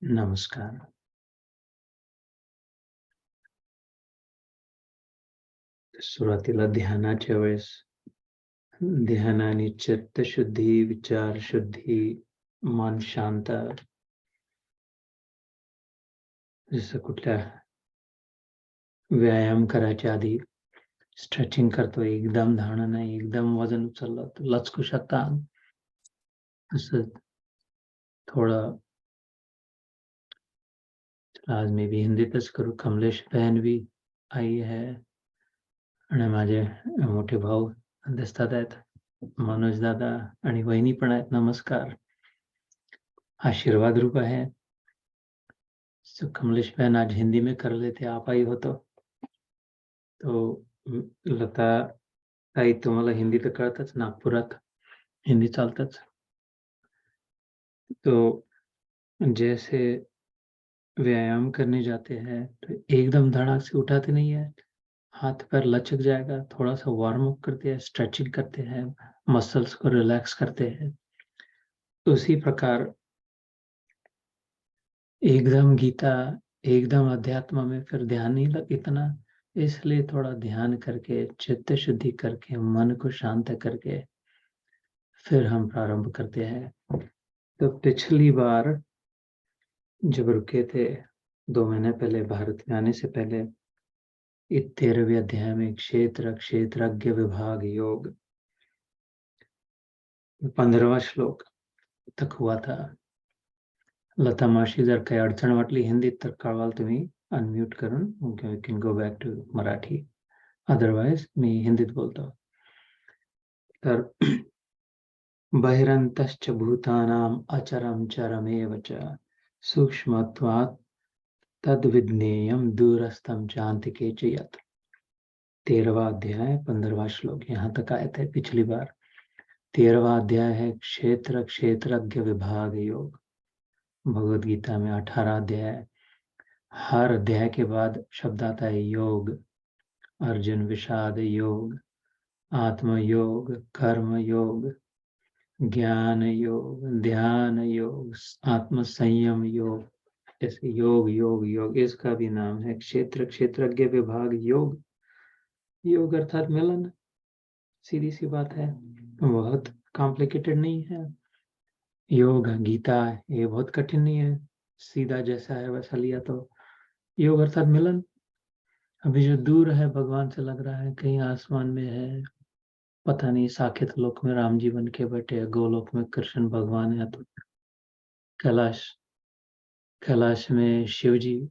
नमस्कार. सुरुवातीला ध्यानाच्या वेळेस ध्यानाने चित्तशुद्धी, विचारशुद्धी, मन शांत जसं कुठल्या व्यायाम करायच्या आधी स्ट्रेचिंग करतोय, एकदम धावणं नाही, एकदम वजन उचललं तर लचकू शकता. तसंच थोडं आज मी भी हिंदीतच करू. कमलेश बहन भी आई है आणि माझे मोठे भाऊ दिसतात आहेत. मनोज दादा आणि वहिनी पण आहेत. नमस्कार. आशीर्वाद रूप आहे. कमलेश बहन आज हिंदी में कर लेते, आप आई हो तो लता ताई तुम्हाला हिंदी तर कळतच, नागपुरात हिंदी चालतच. तो जैसे व्यायाम करने जाते हैं तो एकदम धड़ाक से उठाते नहीं है, हाथ पैर लचक जाएगा, थोड़ा सा वार्म अप करते हैं, स्ट्रेचिंग करते हैं, मसल्स को रिलैक्स करते हैं. उसी प्रकार एकदम गीता, एकदम अध्यात्म में फिर ध्यान नहीं लग इतना, इसलिए थोड़ा ध्यान करके, चित्त शुद्धि करके, मन को शांत करके फिर हम प्रारंभ करते हैं. तो पिछली बार जब रुके थे 2 महीने पहले भारत में आने से पहले, 13वें अध्याय में क्षेत्रज्ञ विभाग योग 15वां श्लोक तक हुआ था. लता मावशी जर काही अडचण वाटली हिंदीत तर कळवाल तुम्ही अनम्यूट करून. We can go back to Marathi. Otherwise मी हिंदीत बोलतो. तर बहिरंतश्च भूतानाम अचरम चरमेव च सूक्ष्मत्वात् तद्विज्ञेयम दूरस्थम चांतिके च यत्. 13वां अध्याय 15वां श्लोक यहाँ तक आए थे पिछली बार. 13वां अध्याय है क्षेत्रज्ञ विभाग योग. भगवद गीता में 18 अध्याय. हर अध्याय के बाद शब्द आता है योग. अर्जुन विषाद योग, आत्म योग, कर्म योग, ज्ञान योग, ध्यान योग, आत्म संयम योग. ऐसे योग योग योग इसका भी नाम है क्षेत्रज्ञ विभाग योग. योग अर्थात मिलन. सीधी सी बात है, बहुत कॉम्प्लिकेटेड नहीं है. योग गीता ये बहुत कठिन नहीं है, सीधा जैसा है वैसा लिया तो. योग अर्थात मिलन. अभी जो दूर है भगवान से लग रहा है कहीं आसमान में है, पता नहीं साकेत लोक में राम जी बन के बैठे, गोलोक में कृष्ण भगवान है, तो कैलाश में शिव जी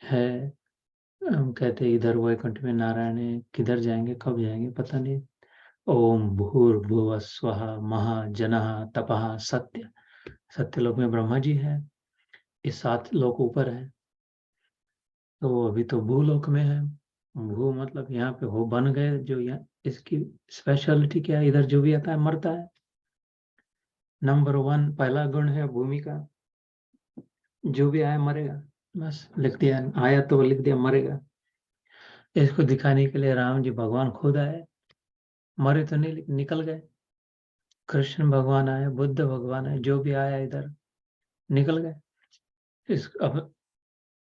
है. हम कहते इधर वैकुंठ में नारायण है, किधर जाएंगे कब जाएंगे पता नहीं. ओम भूर्भुवः स्वः महाजनः तपः सत्य. सत्यलोक में ब्रह्मा जी है, इस 7 लोक ऊपर है. तो अभी तो भूलोक में है. भू मतलब यहाँ पे हो बन गए जो यहाँ. इसकी स्पेशलिटी क्या है, इधर जो भी आता है मरता है. नंबर 1 पहला गुण है भूमि का, जो भी आया मरेगा. बस लिख दिया, आया तो लिख दिया मरेगा. इसको दिखाने के लिए राम जी भगवान खुद आए, मरे तो नहीं निकल गए. कृष्ण भगवान आए, बुद्ध भगवान आए, जो भी आया इधर निकल गए. इस अब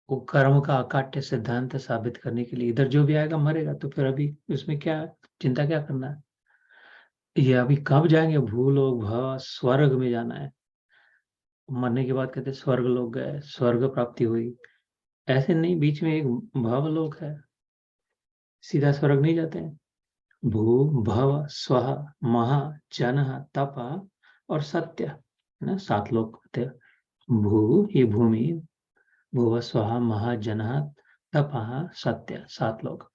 वो कर्म का अकाट्य सिद्धांत साबित करने के लिए इधर जो भी आएगा मरेगा, तो फिर अभी उसमें क्या चिंता क्या करना है. ये अभी कब जाएंगे, भूलोक भव स्वर्ग में जाना है. मरने के बाद कहते स्वर्ग लोग गए, स्वर्ग प्राप्ति हुई. ऐसे नहीं, बीच में एक भवलोक है, सीधा स्वर्ग नहीं जाते हैं. भू भव स्वः महा जनः तप और सत्य है ना, 7 लोग होते हैं. भू ये भूमि, भुव स्वः महा जनः तपः सत्य, 7 लोग.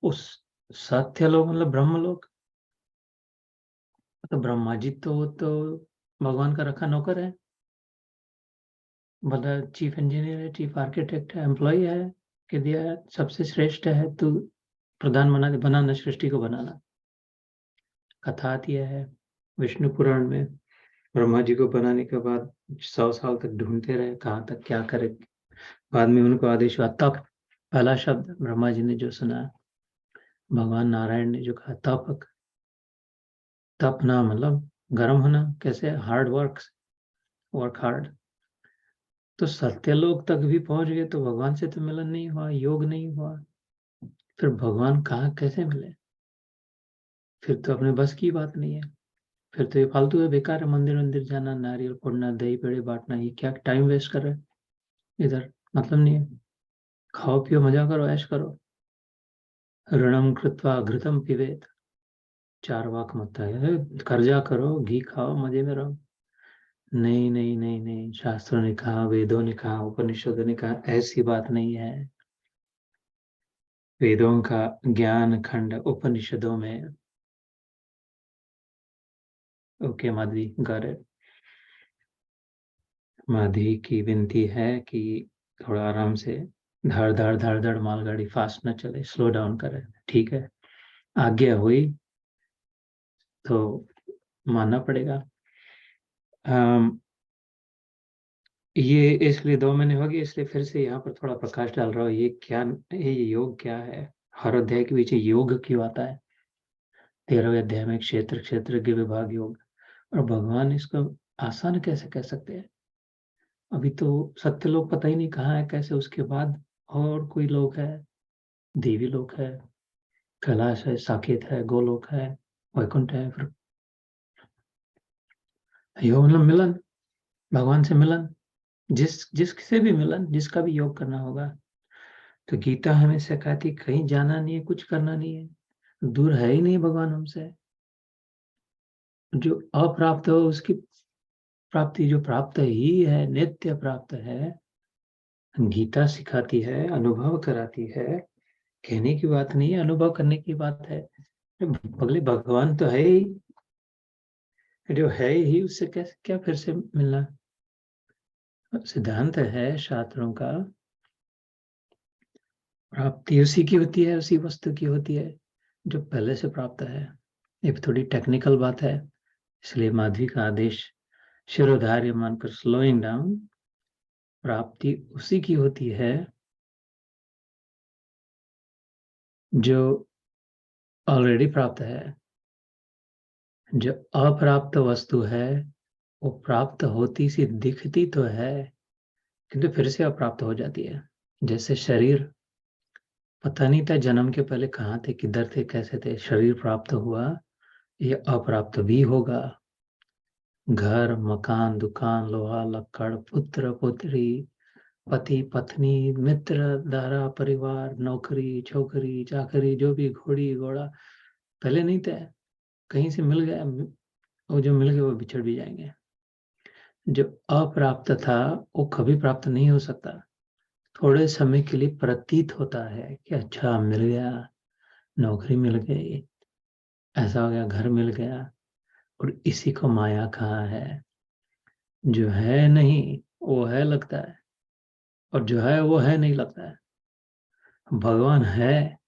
उस सत्य लोग मतलब ब्रह्म लोग. तो ब्रह्मा जी तो भगवान का रखा नौकर है, मतलब चीफ इंजीनियर है, चीफ आर्किटेक्ट है, एम्प्लॉय है, कि दिया है सबसे श्रेष्ठ है तू, प्रधान बनाना सृष्टि को बनाना. कथा आती है विष्णु पुराण में, ब्रह्मा जी को बनाने के बाद 100 साल तक ढूंढते रहे कहाँ तक क्या करे. बाद में उनको आदेश हुआ तप. पहला शब्द ब्रह्मा जी ने जो सुना, भगवान नारायण ने जो कहा तपक. तपना मतलब गर्म होना. कैसे, हार्ड वर्क हार्ड. तो सत्यलोक तक भी पहुंच गए तो भगवान से तो मिलन नहीं हुआ, योग नहीं हुआ, फिर भगवान कहाँ कैसे मिले? फिर तो अपने बस की बात नहीं है। फिर तो ये फालतू है, बेकार है। मंदिर मंदिर जाना, नारियल फोड़ना, दही पेड़े बांटना, ये क्या टाइम वेस्ट कर रहे हैं इधर? मतलब नहीं है। खाओ पियो, मजा करो, ऐश करो। ऋणम कृत्वा घृतम पिबेत, चार वाक मत है। कर्जा करो, घी खाओ, मजे में रहो। नहीं नहीं नहीं नहीं, शास्त्रों ने कहा, वेदों ने कहा, उपनिषदों ने कहा, ऐसी बात नहीं है। वेदों का ज्ञान खंड उपनिषदों में। Okay Madhavi, got it. Madhavi की विनती है कि थोड़ा आराम से, धड़ धड़ धड़ धड़ मालगाड़ी फास्ट न चले, स्लो डाउन करे। ठीक है, आज्ञा हुई तो मानना पड़ेगा। अम, ये इसलिए 2 महीने हो गए, इसलिए फिर से यहाँ पर थोड़ा प्रकाश डाल रहा हूँ। ये क्या, ये योग क्या है? हर अध्याय के पीछे योग क्यों आता है? 13वें अध्याय में क्षेत्र क्षेत्र के विभाग योग, और भगवान इसको आसान कैसे कह सकते हैं? अभी तो सत्यलोक पता ही नहीं कहाँ है, कैसे उसके बाद और कोई लोक है, देवी लोक है, कैलाश है, साकेत है, गोलोक है, वैकुंठ है। फिर योग मतलब मिलन, भगवान से मिलन, जिससे भी मिलन, जिसका भी योग करना होगा। तो गीता हमें सिखाती, कहीं जाना नहीं है, कुछ करना नहीं है, दूर है ही नहीं भगवान हमसे। जो अप्राप्त हो उसकी प्राप्ति जो प्राप्त ही है, नित्य प्राप्त है। गीता सिखाती है, अनुभव कराती है। कहने की बात नहीं है, अनुभव करने की बात है। अगले भगवान तो है ही, जो है ही, उससे कैसे क्या फिर से मिलना? सिद्धांत है शास्त्रों का, प्राप्ति उसी की होती है, उसी वस्तु की होती है जो पहले से प्राप्त है। ये थोड़ी टेक्निकल बात है, इसलिए माधवी का आदेश शिरोधार्य मानकर स्लोइंग डाउन। प्राप्ति उसी की होती है जो ऑलरेडी प्राप्त है। जो अप्राप्त वस्तु है वो प्राप्त होती सी दिखती तो है, किंतु फिर से अप्राप्त हो जाती है। जैसे शरीर, पता नहीं था जन्म के पहले कहाँ थे, किधर थे, कैसे थे। शरीर प्राप्त हुआ, ये अप्राप्त भी होगा। घर, मकान, दुकान, लोहा लक्कड़, पुत्र पुत्री, पति पत्नी, मित्र दारा, परिवार, नौकरी छोकरी चाकरी, जो भी, घोड़ी घोड़ा, पहले नहीं थे, कहीं से मिल गया। वो जो मिल गए वो बिछड़ भी जाएंगे। जो अप्राप्त था वो कभी प्राप्त नहीं हो सकता। थोड़े समय के लिए प्रतीत होता है कि अच्छा मिल गया, नौकरी मिल गई, ऐसा हो गया, घर मिल गया, और इसी को माया कहा है। जो है नहीं वो है लगता है, और जो है वो है नहीं लगता है। भगवान है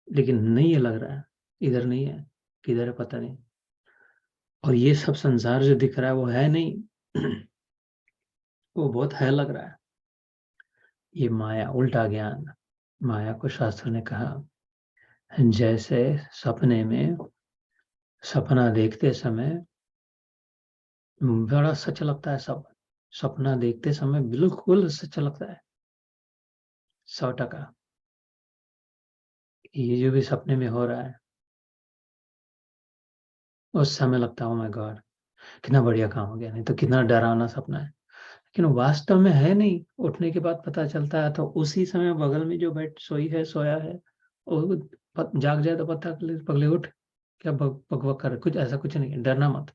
लेकिन नहीं है लग रहा है, इधर नहीं है, किधर है पता नहीं। और ये सब संसार जो दिख रहा है वो है नहीं, वो बहुत है लग रहा है। ये माया, उल्टा ज्ञान। माया को शास्त्र ने कहा, जैसे सपने में, सपना देखते समय बड़ा सच लगता है सब। सपना देखते समय बिल्कुल सच लगता है, 100%। ये जो भी सपने में हो रहा है, उस समय लगता है ओ माय गॉड, कितना बढ़िया काम हो गया, नहीं तो कितना डरावना सपना है। लेकिन वास्तव में है नहीं। उठने के बाद पता चलता है तो उसी समय बगल में जो बैठ सोई है, सोया है, वो जाग जाए तो पता पगले पगले उठ, क्या बक बक कर, कुछ ऐसा कुछ नहीं है, डरना मत।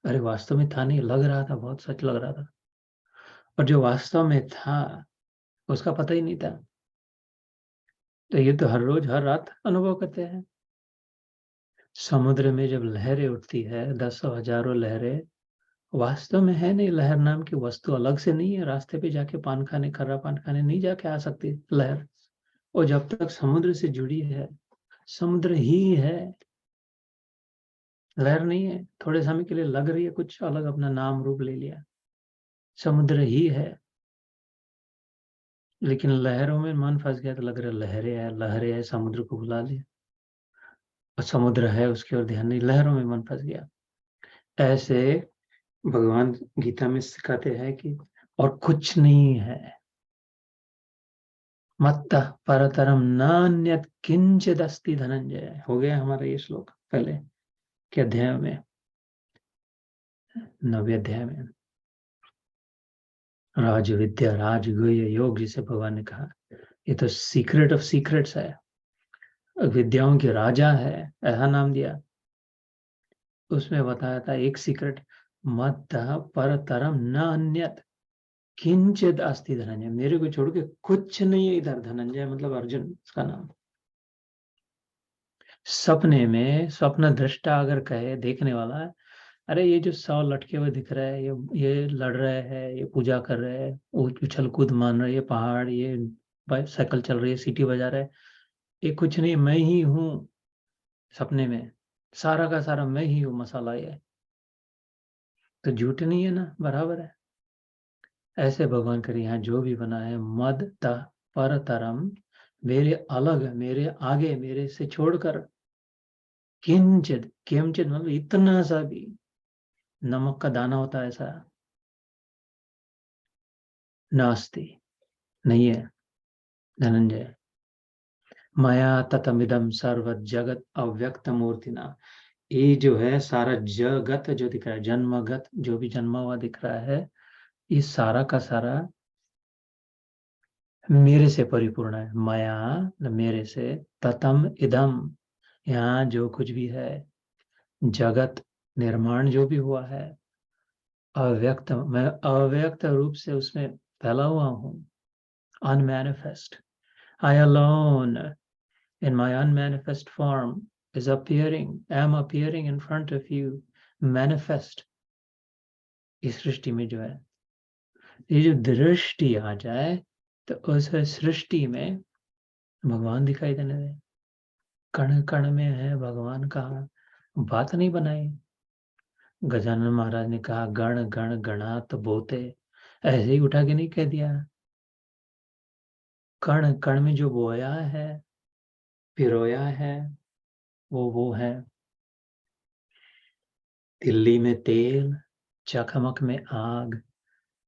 अरे वास्तव में था नहीं, लग रहा था, बहुत सच लग रहा था। और जो वास्तव में था उसका पता ही नहीं था। तो ये तो हर रोज हर रात अनुभव करते हैं। समुद्र में जब लहरें उठती है, दसों हजारों लहरें, वास्तव में है नहीं। लहर नाम की वस्तु अलग से नहीं है। रास्ते पे जाके पान खाने, खर्रा पान खाने नहीं जाके आ सकती लहर। और जब तक समुद्र से जुड़ी है, समुद्र ही है, लहर नहीं है। थोड़े समय के लिए लग रही है, कुछ अलग अपना नाम रूप ले लिया, समुद्र ही है। लेकिन लहरों में मन फंस गया तो लग रहा है लहरें है, लहरें है, समुद्र को भुला लिया। और समुद्र है उसकी ओर ध्यान नहीं, लहरों में मन फंस गया। ऐसे भगवान गीता में सिखाते हैं कि और कुछ नहीं है। मत्तः परतरम नान्यत् किंचिद अस्ति धनंजय। हो गया हमारा ये श्लोक पहले के अध्याय में, 9वें अध्याय में। राज विद्या राजगुह्य योग जिसे भगवान ने कहा, ये तो सीक्रेट ऑफ सीक्रेट्स है, विद्याओं के राजा है, ऐसा नाम दिया। उसमें बताया था एक सीक्रेट, मत्तः परतरम न अन्यत् किंचित अस्ति धनंजय। मेरे को छोड़ के कुछ नहीं है इधर। धनंजय मतलब अर्जुन उसका नाम। सपने में स्वप्न दृष्टा अगर कहे, देखने वाला, अरे ये जो 100 लटके हुए दिख रहा है, ये लड़ रहे हैं, ये पूजा कर रहे हैं, उछल कूद मान रहे, ये पहाड़, ये साइकिल चल रही है, सीटी बजा रहे हैं, ये कुछ नहीं, मैं ही हूँ। सपने में सारा का सारा मैं ही हूँ मसाला ये। तो झूठ नहीं है ना, बराबर है। ऐसे भगवान करे यहाँ जो भी बना है, मद त पर तरम, मेरे अलग, मेरे आगे, मेरे से छोड़कर, किंचित, किंचित मतलब इतना सा भी, नमक का दाना होता है ऐसा, नास्ति, नहीं है धनंजय। माया ततमिदम सर्व जगत अव्यक्त मूर्तिना। ये जो है सारा जगत जो दिख रहा है, जन्मगत जो भी जन्मा हुआ दिख रहा है, ये सारा का सारा मेरे से परिपूर्ण है। माया मेरे से, ततम इदम, यहाँ जो कुछ भी है, जगत निर्माण जो भी हुआ है, अव्यक्त, मैं अव्यक्त रूप से उसमें फैला हुआ हूँ, unmanifest. I alone in my unmanifest form is am appearing in front of you, manifest। इस सृष्टि में जो है, ये जो दृष्टि आ जाए तो उस सृष्टि में भगवान दिखाई देने दे। कण कण में है भगवान का, बात नहीं बनाई। गजानन महाराज ने कहा गण गण गणात बोते, ऐसे ही उठा के नहीं कह दिया। कण कण में जो बोया है, पिरोया है, वो है। तिल्ली में तेल, चकमक में आग,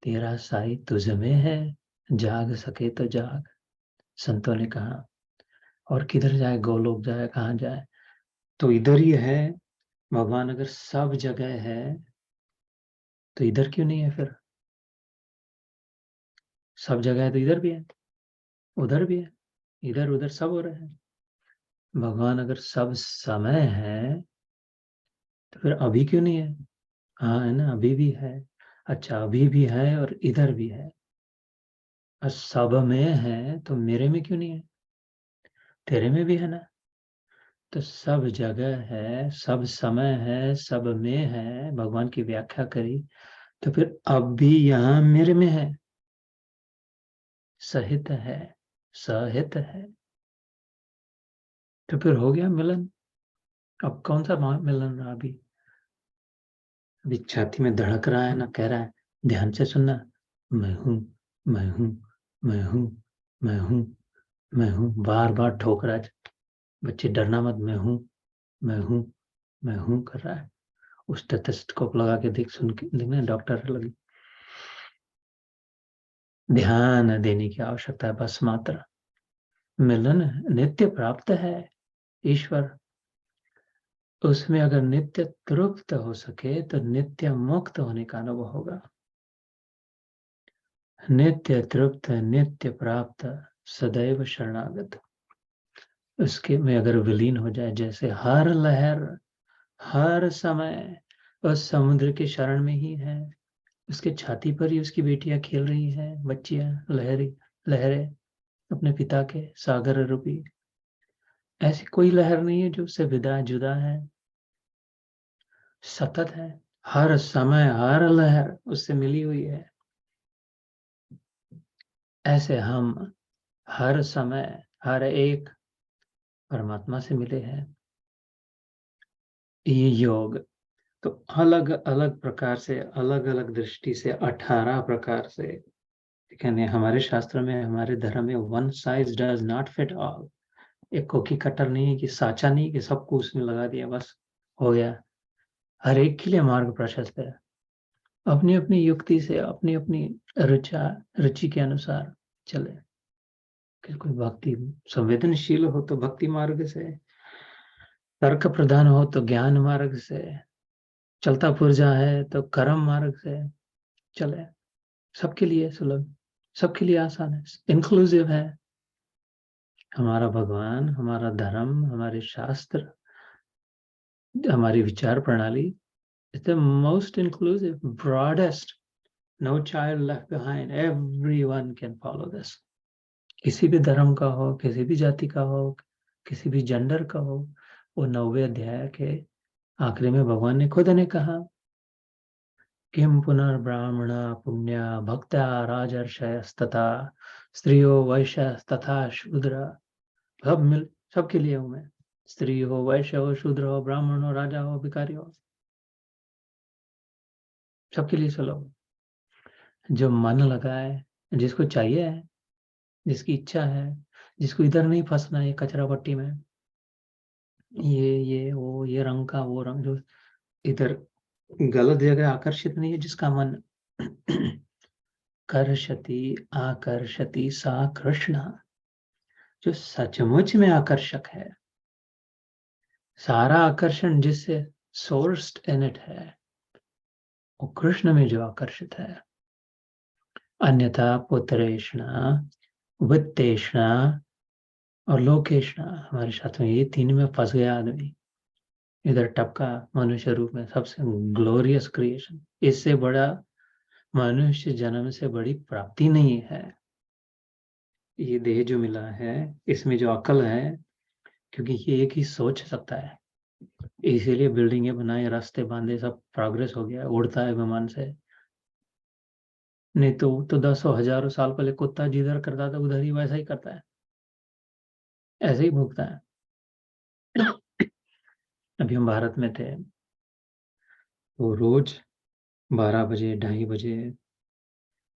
तेरा साई तुझ में है, जाग सके तो जाग। संतों ने कहा। और किधर जाए, गोलोक जाए, कहाँ जाए, तो इधर ही है। भगवान अगर सब जगह है तो इधर क्यों नहीं है फिर? सब जगह है तो इधर भी है, उधर भी है, इधर उधर सब हो रहे हैं। भगवान अगर सब समय है तो फिर अभी क्यों नहीं है? हाँ है ना, अभी भी है। अच्छा, अभी भी है और इधर भी है। और सब में है तो मेरे में क्यों नहीं है? तेरे में भी है ना। तो सब जगह है, सब समय है, सब में है, भगवान की व्याख्या करी तो फिर अब भी यहाँ मेरे में है, सहित है, सहित है। तो फिर हो गया मिलन। अब कौन सा मिलन रहा? अभी छाती में धड़क रहा है ना, कह रहा है, ध्यान से सुनना, मैं हूं, मैं हूं, मैं हूं, मैं हूं, मैं हूं, बार बार ठोक रहा है। बच्चे डरना मत, मैं हूं, मैं हूं, मैं हूं कर रहा है। उस स्टेथोस्कोप लगा के देख, सुन के देखना, डॉक्टर लगी। ध्यान देने की आवश्यकता है बस मात्र। मिलन नित्य प्राप्त है ईश्वर, उसमें अगर नित्य तृप्त हो सके तो नित्य मुक्त होने का अनुभव होगा। नित्य तृप्त, नित्य प्राप्त, सदैव शरणागत, उसके में अगर विलीन हो जाए, जैसे हर लहर हर समय उस समुद्र के शरण में ही है, उसके छाती पर ही उसकी बेटियां खेल रही है, बच्चियां, लहरें अपने पिता के सागर रूपी। ऐसी कोई लहर नहीं है जो उससे विदा जुदा है, सतत है। हर समय हर लहर उससे मिली हुई है। ऐसे हम हर समय हर एक परमात्मा से मिले हैं। ये योग तो अलग अलग प्रकार से, अलग अलग दृष्टि से, 18 प्रकार से, कहने हमारे शास्त्र में, हमारे धर्म में, one size does not fit all. एक कोकी कटर नहीं है, कि साचा नहीं कि सबको उसमें लगा दिया बस हो गया। हर एक के लिए मार्ग प्रशस्त है। अपनी अपनी युक्ति से, अपनी अपनी रुचि के अनुसार चले। कि कोई भक्ति संवेदनशील हो तो भक्ति मार्ग से, तर्क प्रधान हो तो ज्ञान मार्ग से, चलता पुर्जा है तो कर्म मार्ग से चले। सबके लिए सुलभ, सबके लिए आसान है, इंक्लूसिव है। हमारा भगवान, हमारा धर्म, हमारे शास्त्र, हमारी विचार प्रणाली is the most inclusive, broadest. No child left behind, everyone can follow this. किसी भी धर्म का हो, किसी भी जाति का हो, किसी भी जेंडर का हो। वो 9वें अध्याय के आखिरी में भगवान ने खुद ने कहा, किम पुनर्ब्राह्मणा पुण्या भक्त्या राजर्षयस्तथा स्त्रियो वैश्य तथा शूद्र। सबके लिए हूं मैं। स्त्री हो, वैश्य हो, शूद्र हो, ब्राह्मण हो, राजा हो, भिखारी हो, सबके लिए सुलभ। जो मन लगाए, जिसको चाहिए है, जिसकी इच्छा है, जिसको इधर नहीं फंसना है कचरा पट्टी में, ये वो, ये रंग का वो रंग, जो इधर गलत जगह आकर्षित नहीं है, जिसका मन कर्षति आकर्षति सा कृष्ण। जो सचमुच में आकर्षक है, सारा आकर्षण जिससे सोर्स्ड इन इट है, वो कृष्ण में जो आकर्षित है। अन्यथा पुत्रेष्णा, वित्तेष्णा और लोकेष्णा, हमारे साथ में ये तीन में फंस गया आदमी। इधर टपका मनुष्य रूप में, सबसे ग्लोरियस क्रिएशन। इससे बड़ा मनुष्य जन्म से बड़ी प्राप्ति नहीं है। ये देह जो मिला है, इसमें जो अकल है, क्योंकि ये एक ही सोच सकता है, इसीलिए बिल्डिंगें बनाए, रास्ते बांधे, सब प्रोग्रेस हो गया, उड़ता है विमान से। नहीं तो 10 हजारों साल पहले कुत्ता जिधर करता था उधर ही वैसा ही करता है, ऐसे ही भूखता है। अभी हम भारत में थे, तो रोज 12 बजे, 2:30 बजे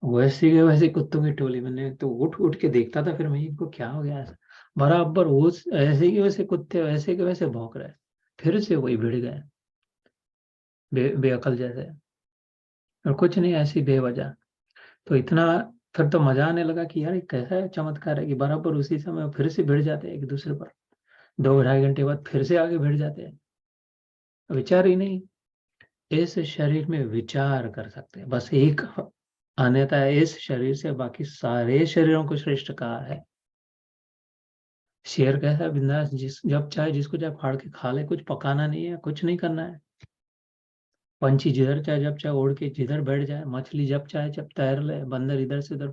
वैसे के वैसे कुत्तों की टोली, मैंने तो उठ उठ के देखता था। फिर मैं, इनको क्या हो गया ऐसा, बराबर वो ऐसे के वैसे कुत्ते वैसे के वैसे भौंक रहे। फिर से वही भिड़ गए, बेअकल जैसे, और कुछ नहीं, ऐसी बेवजह। तो इतना, फिर तो मजा आने लगा कि यार ये कैसा है, चमत्कार है कि बराबर उसी समय फिर से भिड़ जाते हैं एक दूसरे पर। 2-2.5 घंटे बाद फिर से आगे भिड़ जाते हैं। विचार ही नहीं, इस शरीर में विचार कर सकते हैं बस एक। अन्यथा इस शरीर से बाकी सारे शरीरों को श्रेष्ठ कहा है। शेर कैसा बिंदास, जब चाहे जिसको चाहे फाड़ के खा ले, कुछ पकाना नहीं है, कुछ नहीं करना है। पंछी जिधर चाहे जब चाहे उड़ के जिधर बैठ जाए, मछली जब चाहे जब तैर ले, बंदर इधर से उधर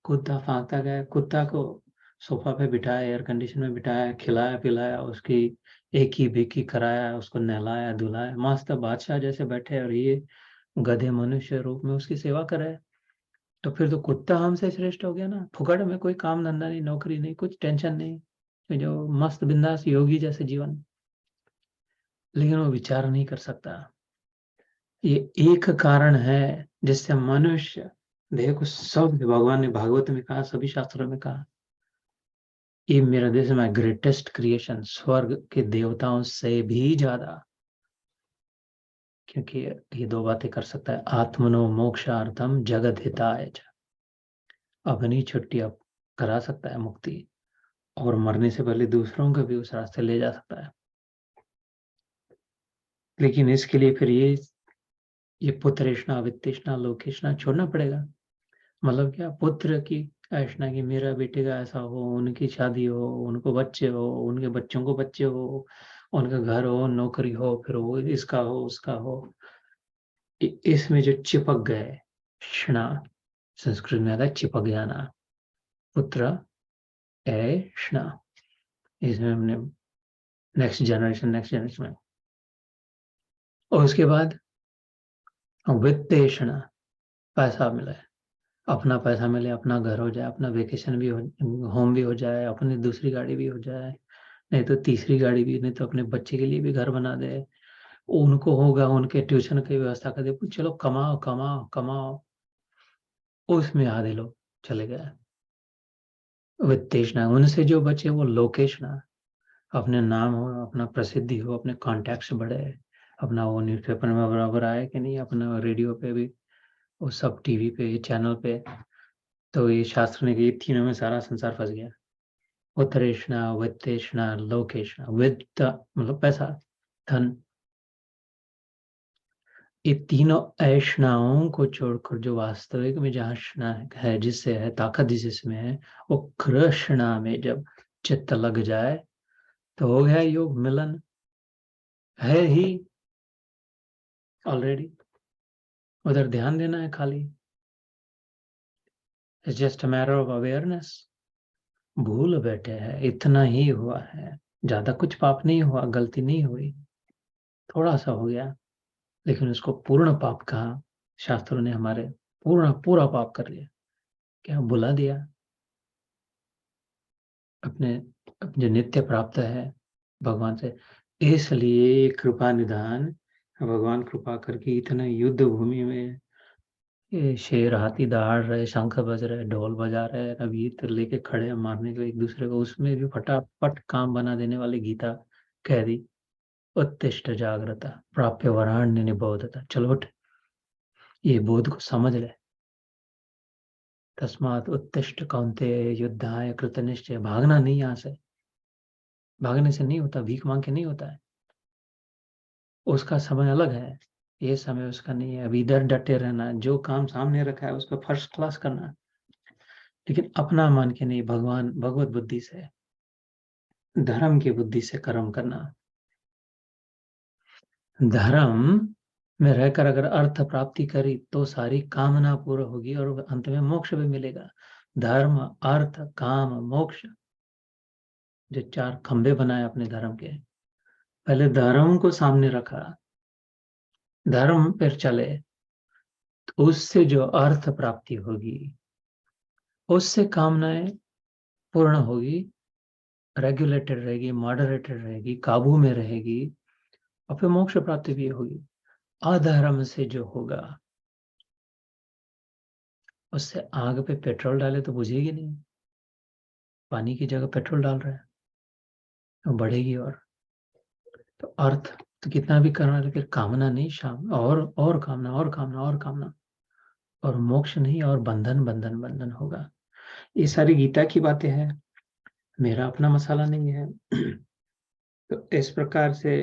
कूदता फांकता गया। कुत्ता को सोफा पे बिठाया, एयर कंडीशन में बिठाया, खिलाया पिलाया, उसकी एक ही बेकी कराया, उसको नहलाया धुलाया, मस्त बादशाह जैसे बैठे, और ये गधे मनुष्य रूप में उसकी सेवा करे। तो फिर तो कुत्ता हमसे श्रेष्ठ हो गया ना। फुकड़ में कोई काम धंधा नहीं, नौकरी नहीं, कुछ टेंशन नहीं, तो जो मस्त बिंदास योगी जैसे जीवन। लेकिन वो विचार नहीं कर सकता। ये एक कारण है जिससे मनुष्य देह को, सब भगवान ने भागवत में कहा, सभी शास्त्रों में कहा, ये मेरा देश में ग्रेटेस्ट क्रिएशन, स्वर्ग के देवताओं से भी ज्यादा। क्योंकि ये दो बातें कर सकता है, आत्मनो मोक्षार्थम जगत हिताय च। अपनी छुट्टी अब करा सकता है मुक्ति, और मरने से पहले दूसरों को भी उस रास्ते ले जा सकता है। लेकिन इसके लिए फिर ये पुत्रेष्णा, वित्तेष्णा, लोकेष्णा छोड़ना पड़ेगा। मतलब क्या, पुत्र की ऐष्णा की मेरा बेटे का ऐसा हो, उनकी शादी हो, उनको बच्चे हो, उनके बच्चों को बच्चे हो, उनका घर हो, नौकरी हो, फिर वो इसका हो उसका हो। इसमें जो चिपक गए, क्षणा, संस्कृत में आता है चिपक जाना, पुत्र ऐष्णा। इसमें हमने नेक्स्ट जनरेशन में, और उसके बाद वित्तेषणा, पैसा मिले, अपना पैसा मिले, अपना घर हो जाए, अपना वेकेशन भी हो, होम भी हो जाए, अपनी दूसरी गाड़ी भी हो जाए, नहीं तो तीसरी गाड़ी भी, नहीं तो अपने बच्चे के लिए भी घर बना दे। उनको होगा, उनके ट्यूशन की व्यवस्था कर दे, चलो कमाओ कमाओ कमाओ। उसमें आधे लोग चले गए। वित्तेषणा, उनसे जो बचे वो लोकेशना, अपने नाम हो, अपना प्रसिद्धि हो, अपने कॉन्टैक्ट्स बढ़े, अपना वो न्यूज़पेपर में बराबर आए कि नहीं, अपना रेडियो पे भी वो सब टीवी पे चैनल पे। तो ये शास्त्र ने कि तीनों में सारा संसार फंस गया। उत्तरेषणा, वित्तेषणा, लोकेषणा। वित्त मतलब पैसा, धन। ये तीनों ऐषणाओं को छोड़कर जो वास्तविक में जहाँ शना है, जिससे है ताकत जिसमें है, वो कृष्णा में जब चित्त लग जाए तो हो गया योग मिलन, है ही ऑलरेडी। उधर ध्यान देना है खाली। It's just a matter of awareness. भूल बैठे हैं, इतना ही हुआ है, ज्यादा कुछ पाप नहीं हुआ, गलती नहीं हुई, थोड़ा सा हो गया, लेकिन उसको पूर्ण पाप कहा। शास्त्रों ने हमारे पूर्ण पूरा पाप कर लिया, क्या बुला दिया अपने, जो नित्य प्राप्त है भगवान से। इसलिए कृपा निधान, भगवान कृपा करके इतना युद्ध भूमि में ये शेर हाथी दहाड़ रहे, शंख बज रहे, ढोल बजा रहे, अभी लेके खड़े हैं मारने को एक दूसरे को, उसमें भी फटाफट काम बना देने वाली गीता कह दी, उत्तिष्ठ जागृता प्राप्य वराण्य निबोधता। चलो उठ, ये बोध को समझ ले। तस्मात् उत्तिष्ठ कौन्तेय युद्धाय कृतनिश्चय। भागना नहीं, यहाँ से भागने से नहीं होता, भीख मांग के नहीं होता है, उसका समय अलग है, ये समय उसका नहीं है। अभी इधर डटे रहना, जो काम सामने रखा है उसको फर्स्ट क्लास करना, लेकिन अपना मान के नहीं, भगवान भगवत बुद्धि से, धर्म की बुद्धि से कर्म करना। धर्म में रहकर अगर अर्थ प्राप्ति करी तो सारी कामना पूरा होगी और अंत में मोक्ष भी मिलेगा। धर्म, अर्थ, काम, मोक्ष, जो चार खंभे बनाए अपने धर्म के, पहले धर्म को सामने रखा, धर्म पर चले, तो उससे जो अर्थ प्राप्ति होगी, उससे कामनाएं पूर्ण होगी, रेगुलेटेड रहेगी, मॉडरेटेड रहेगी, काबू में रहेगी, और फिर मोक्ष प्राप्ति भी होगी। अधर्म से जो होगा, उससे आग पे पेट्रोल डाले तो बुझेगी नहीं, पानी की जगह पेट्रोल डाल रहा है तो बढ़ेगी। तो अर्थ तो कितना भी करना, लेकिन कामना नहीं, शाम और कामना और कामना और कामना, और मोक्ष नहीं, और बंधन बंधन बंधन होगा। ये सारी गीता की बातें हैं, मेरा अपना मसाला नहीं है। तो इस प्रकार से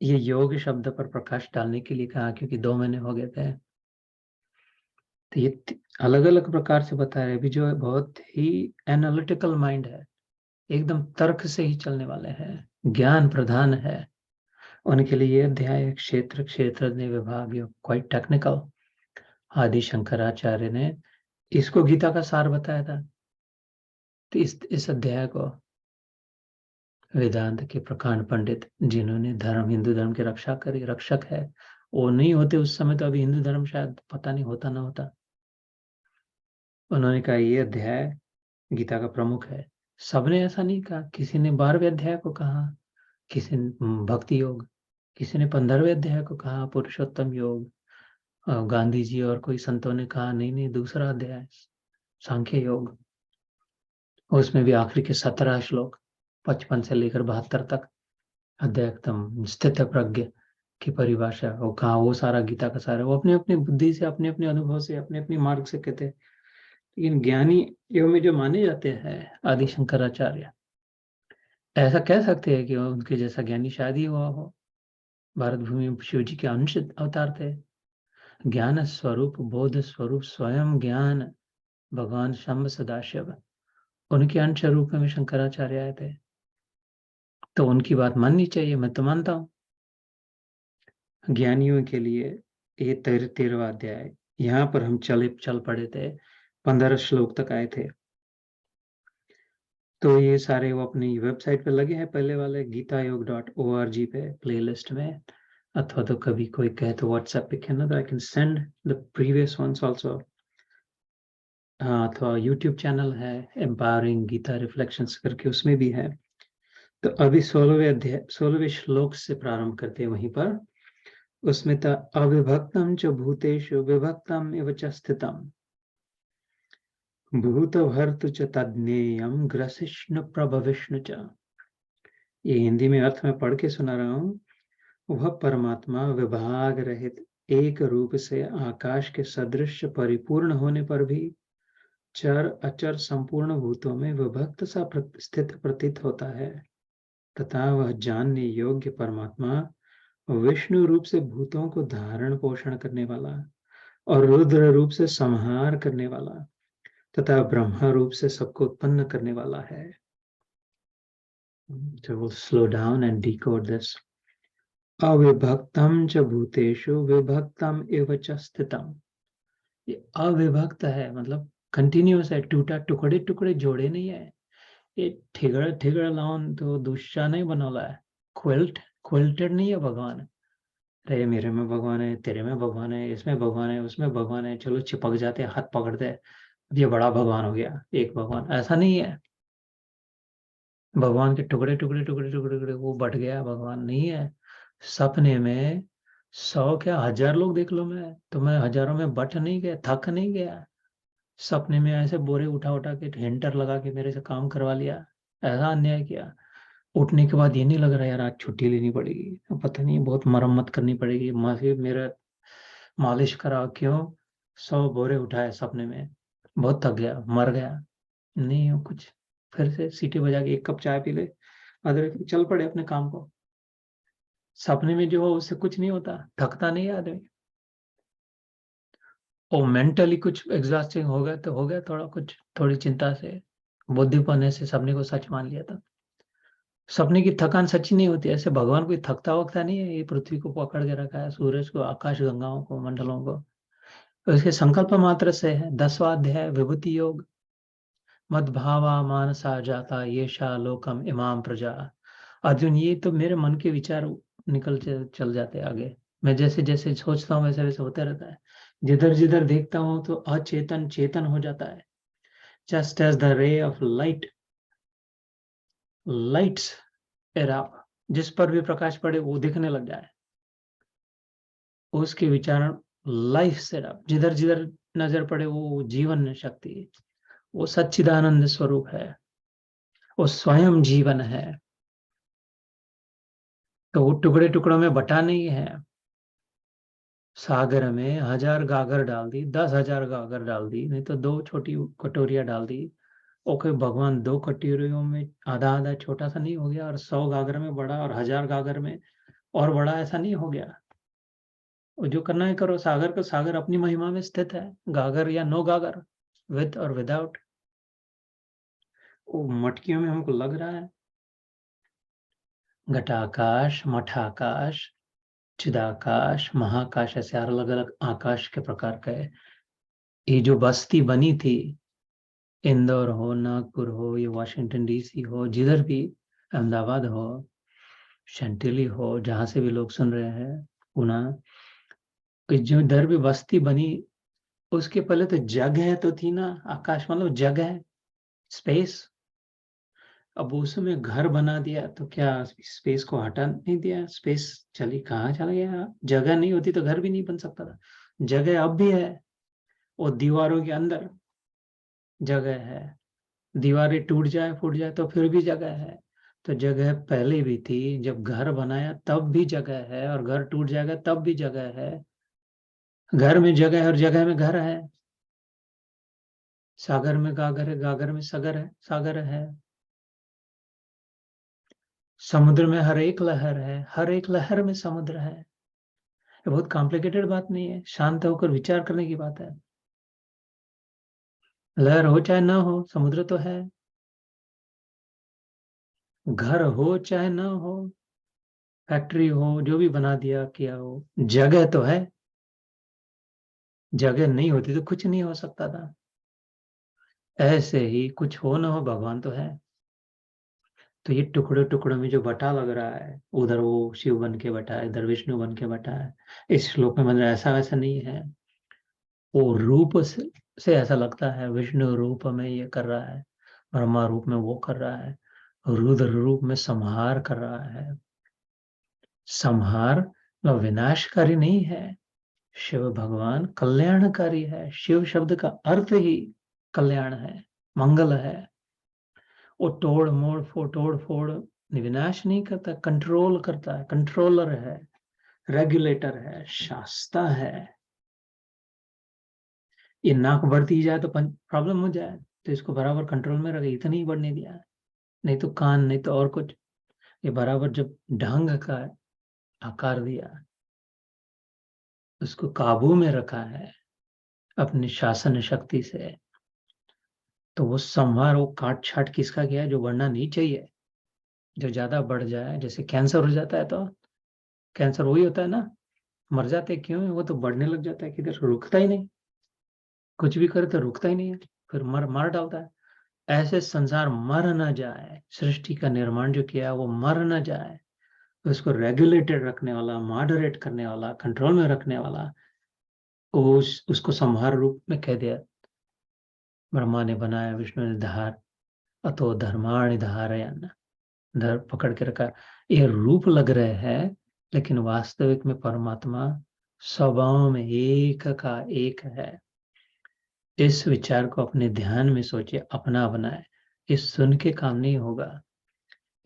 ये योग शब्द पर प्रकाश डालने के लिए कहा, क्योंकि 2 महीने हो गए थे। तो ये अलग अलग प्रकार से बता रहे, अभी जो है बहुत ही एनालिटिकल माइंड है, एकदम तर्क से ही चलने वाले हैं, ज्ञान प्रधान है। उनके लिए ये अध्याय क्षेत्र क्षेत्र ने विभाग क्वाइट टेक्निकल। आदि शंकराचार्य ने इसको गीता का सार बताया था। तो इस अध्याय को वेदांत के प्रकांड पंडित, जिन्होंने धर्म, हिंदू धर्म की रक्षा करी, रक्षक है, वो नहीं होते उस समय तो अभी हिंदू धर्म शायद पता नहीं होता ना होता। उन्होंने कहा ये अध्याय गीता का प्रमुख है। सबने ऐसा नहीं कहा, किसी ने 12वें अध्याय को कहा, किसी ने भक्ति योग, किसी ने 15वें अध्याय को कहा पुरुषोत्तम योग, गांधी जी और कोई संतों ने कहा नहीं नहीं दूसरा अध्याय सांख्य योग, उसमें भी आखिरी के 17 श्लोक 55 से लेकर 72 तक अध्यात्म स्थित प्रज्ञ की परिभाषा, वो कहा वो सारा गीता का सारा, वो अपनी अपनी बुद्धि से, अपने अपने अनुभव से, अपने अपने मार्ग से कहते हैं। लेकिन ज्ञानी योग में जो माने जाते हैं आदि शंकराचार्य, ऐसा कह सकते हैं कि उनके जैसा ज्ञानी शायद ही हुआ हो। भारत भूमि में शिव जी के अंश अवतार थे, ज्ञान स्वरूप, बोध स्वरूप, स्वयं ज्ञान, भगवान शंभ सदाशिव, उनके अंश रूप में शंकराचार्य आए थे। तो उनकी बात माननी चाहिए, मैं तो मानता हूँ। ज्ञानियों के लिए ये 13वां अध्याय, यहाँ पर हम चल पड़े थे, 15 श्लोक तक आए थे। तो ये सारे वो अपनी वेबसाइट पे लगे हैं, पहले वाले gitaयोग.org पे प्लेलिस्ट में, अथवा तो कभी कोई कहे तो व्हाट्सएप पे कहना, तो I can send the previous ones also. हाँ, अथवा यूट्यूब चैनल है एम्पावरिंग गीता रिफ्लेक्शंस करके, उसमें भी है। तो अभी 16वें अध्याय 16वें श्लोक से प्रारंभ करते हैं वहीं पर। उसमें था अविभक्तम च भूतेषु विभक्तम एव च स्थितम भूतभर्तृ च तज्ञेयम ग्रसिष्णु प्रभविष्णु च। ये हिंदी में अर्थ में पढ़ के सुना रहा हूँ। वह परमात्मा विभाग रहित एक रूप से आकाश के सदृश परिपूर्ण होने पर भी चर अचर संपूर्ण भूतों में विभक्त सा स्थित प्रतीत होता है, तथा वह जानने योग्य परमात्मा विष्णु रूप से भूतों को धारण पोषण करने वाला और रुद्र रूप से संहार करने वाला तथा ब्रह्मा रूप से सबको उत्पन्न करने वाला है। So we'll slow down and decode this. अविभक्तम च भूतेषु विभक्तम एव च स्थितम। ये अविभक्त है, मतलब कंटिन्यूअस है, टूटा टुकड़े टुकड़े जोड़े नहीं है। ये ठिगड़ ठिगड़ लाउन तो दुष्टा नहीं बनौला है, क्विल्टेड नहीं है भगवान। अरे मेरे में भगवान है, तेरे में भगवान है, इसमें भगवान है, उसमें भगवान है, चलो चिपक जाते हैं, हाथ पकड़ते हैं, ये बड़ा भगवान हो गया, एक भगवान। ऐसा नहीं है। भगवान के टुकड़े टुकड़े टुकड़े टुकड़े टुकड़े वो बट गया, भगवान नहीं है। सपने में 100 क्या 1000 लोग देख लो मैं, तो मैं हजारों में बट नहीं गया, थक नहीं गया। सपने में ऐसे बोरे उठा उठा के हेंटर लगा के मेरे से काम करवा लिया, ऐसा अन्याय किया। उठने के बाद ये नहीं लग रहा यार आज छुट्टी लेनी पड़ेगी, पता नहीं बहुत मरम्मत करनी पड़ेगी, माफी मेरा मालिश करा, क्यों 100 बोरे उठाए सपने में, बहुत थक गया, मर गया। नहीं हो कुछ, फिर से सीटी बजा के 1 कप चाय पी ले, अदरक चल पड़े अपने काम को। सपने में जो हो उससे कुछ नहीं होता, थकता नहीं है आदमी। और मेंटली कुछ एग्जॉस्टिंग हो गया तो हो गया, थोड़ा कुछ थोड़ी चिंता से बुद्धिपने से सपने को सच मान लिया था। सपने की थकान सच्ची नहीं होती, ऐसे भगवान कोई थकता वकता नहीं है। ये पृथ्वी को पकड़ के रखा है, सूरज को, आकाश गंगाओं को, मंडलों को, तो इसके संकल्प मात्र से है। 10वां अध्याय विभूति योग। मद्भावा मानसा जाता ये शा लोकम इमाम प्रजा। अर्जुन, ये तो मेरे मन के विचार निकल चल जाते हैं आगे। मैं जैसे जैसे सोचता हूँ वैसे वैसे होता रहता है। जिधर जिधर देखता हूँ तो अचेतन चेतन हो जाता है। Just as the ray of light lights it up, जिस पर भी प्रकाश पड़े वो दिखने लग जाए, उसके विचारण लाइफ सेट अप, जिधर जिधर नजर पड़े वो जीवन शक्ति, वो सच्चिदानंद स्वरूप है, वो स्वयं जीवन है। तो वो टुकड़े टुकड़ों में बटा नहीं है। सागर में 1000 गागर डाल दी, 10,000 गागर डाल दी, नहीं तो 2 छोटी कटोरियां डाल दी। ओके, भगवान 2 कटोरियों में आधा आधा छोटा सा नहीं हो गया, और 100 गागर में बड़ा, और 1000 गागर में और बड़ा, ऐसा नहीं हो गया। वो जो करना है करो। सागर को सागर अपनी महिमा में स्थित है, गागर या नो गागर, विद और विदाउट। वो मटकियों में हमको लग रहा है घटाकाश, मठाकाश, चिदाकाश, महाकाश, ऐसे अलग अलग आकाश के प्रकार का है। ये जो बस्ती बनी थी, इंदौर हो, नागपुर हो, ये वाशिंगटन डीसी हो, जिधर भी, अहमदाबाद हो, शंटिली हो, जहां से भी लोग सुन रहे हैं, पुणे, जो इधर भी बस्ती बनी, उसके पहले तो जगह तो थी ना। आकाश मतलब जगह, स्पेस। अब उसमें घर बना दिया तो क्या स्पेस को हटा नहीं दिया? स्पेस चली कहाँ चला गया? जगह नहीं होती तो घर भी नहीं बन सकता था। जगह अब भी है, और दीवारों के अंदर जगह है। दीवारें टूट जाए फूट जाए तो फिर भी जगह है। तो जगह पहले भी थी, जब घर बनाया तब भी जगह है, और घर टूट जाएगा तब भी जगह है। घर में जगह है और जगह में घर है। सागर में गागर है, गागर में सगर है, सागर है। समुद्र में हर एक लहर है, हर एक लहर में समुद्र है। ये बहुत कॉम्प्लिकेटेड बात नहीं है, शांत होकर विचार करने की बात है। लहर हो चाहे ना हो, समुद्र तो है। घर हो चाहे ना हो, फैक्ट्री हो, जो भी बना दिया किया हो, जगह तो है। जगह नहीं होती तो कुछ नहीं हो सकता था। ऐसे ही कुछ हो ना हो, भगवान तो है। तो ये टुकड़े टुकड़ों में जो बटा लग रहा है, उधर वो शिव बन के बैठा है, इधर विष्णु बन के बैठा है, इस श्लोक में मतलब ऐसा वैसा नहीं है। वो रूप से ऐसा लगता है विष्णु रूप में ये कर रहा है, ब्रह्मा रूप में वो कर रहा है, रुद्र रूप में संहार कर रहा है। संहार मतलब विनाशकारी नहीं है। शिव भगवान कल्याणकारी है। शिव शब्द का अर्थ ही कल्याण है, मंगल है। वो तोड़ फोड़ विनाश नहीं करता, कंट्रोल करता है, कंट्रोलर है, रेगुलेटर है, शास्ता है। ये नाक बढ़ती जाए तो प्रॉब्लम हो जाए, तो इसको बराबर कंट्रोल में रखे, इतना ही बढ़ने दिया है, नहीं तो कान, नहीं तो और कुछ। ये बराबर जब ढंग का आकार दिया, उसको काबू में रखा है अपनी शासन शक्ति से, तो वो संहार, वो काट छाट किसका किया है? जो बढ़ना नहीं चाहिए। जो ज्यादा बढ़ जाए, जैसे कैंसर हो जाता है, तो कैंसर वही होता है ना, मर जाते क्यों है? वो तो बढ़ने लग जाता है, किधर रुकता ही नहीं, कुछ भी करे तो रुकता ही नहीं है, फिर मर मार डालता है। ऐसे संसार मर न जाए, सृष्टि का निर्माण जो किया है वो मर न जाए, तो उसको रेगुलेटेड रखने वाला, मॉडरेट करने वाला, कंट्रोल में रखने वाला, उसको संहार रूप में कह दिया। ब्रह्मा ने बनाया, विष्णु ने धार, अतो धर्माणि धारयन्, धर पकड़ के रखा। ये रूप लग रहे हैं, लेकिन वास्तविक में परमात्मा स्वभाव में एक का एक है। इस विचार को अपने ध्यान में सोचिए, अपना बनाए। ये सुन के काम नहीं होगा,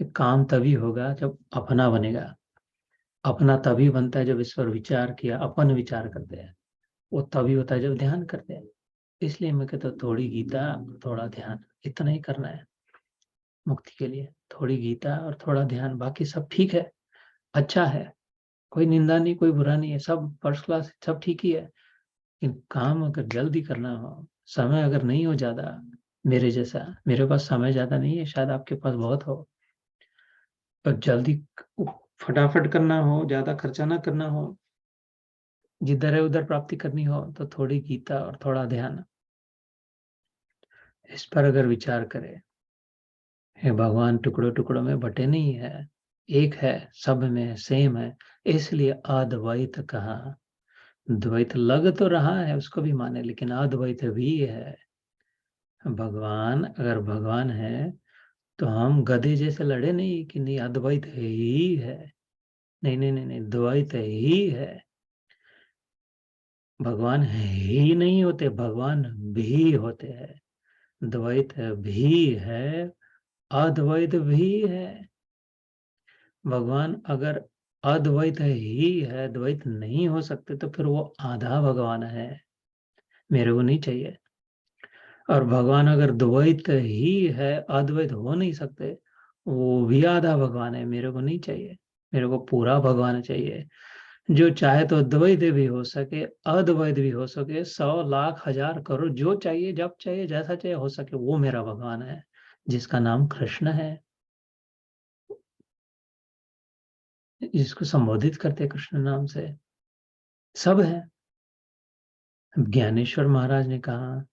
ये काम तभी होगा जब अपना बनेगा। अपना तभी बनता है जब इस पर विचार किया, अपन विचार करते हैं। वो तभी होता है जब ध्यान करते हैं। इसलिए मैं कहता हूँ थोड़ी गीता, थोड़ा ध्यान, इतना ही करना है मुक्ति के लिए। थोड़ी गीता और थोड़ा ध्यान, बाकी सब ठीक है, अच्छा है, कोई निंदा नहीं, कोई बुरा नहीं है, सब फर्स्ट क्लास, सब ठीक ही है। लेकिन काम अगर जल्दी करना हो, समय अगर नहीं हो ज्यादा, मेरे जैसा, मेरे पास समय ज्यादा नहीं है, शायद आपके पास बहुत हो, पर जल्दी फटाफट करना हो, ज्यादा खर्चा ना करना हो, जिधर है उधर प्राप्ति करनी हो, तो थोड़ी गीता और थोड़ा ध्यान, इस पर अगर विचार करें। हे भगवान टुकड़ों टुकड़ों में बटे नहीं है, एक है, सब में सेम है, इसलिए अद्वैत कहा। द्वैत लग तो रहा है, उसको भी माने, लेकिन अद्वैत भी है। भगवान, अगर भगवान है तो हम गधे जैसे लड़े नहीं कि नहीं अद्वैत ही है। नहीं नहीं नहीं नहीं, द्वैत ही है। भगवान ही नहीं होते, भगवान भी होते हैं। द्वैत भी है, अद्वैत भी है। भगवान अगर अद्वैत ही है, द्वैत नहीं हो सकते, तो फिर वो आधा भगवान है, मेरे को नहीं चाहिए। और भगवान अगर द्वैत ही है, अद्वैत हो नहीं सकते, वो भी आधा भगवान है, मेरे को नहीं चाहिए। मेरे को पूरा भगवान चाहिए, जो चाहे तो द्वैत भी हो सके, अद्वैत भी हो सके, 100 लाख 1000 करोड़, जो चाहिए, जब चाहिए, जैसा चाहिए हो सके, वो मेरा भगवान है, जिसका नाम कृष्ण है, जिसको संबोधित करते कृष्ण नाम से। सब है। ज्ञानेश्वर महाराज ने कहा,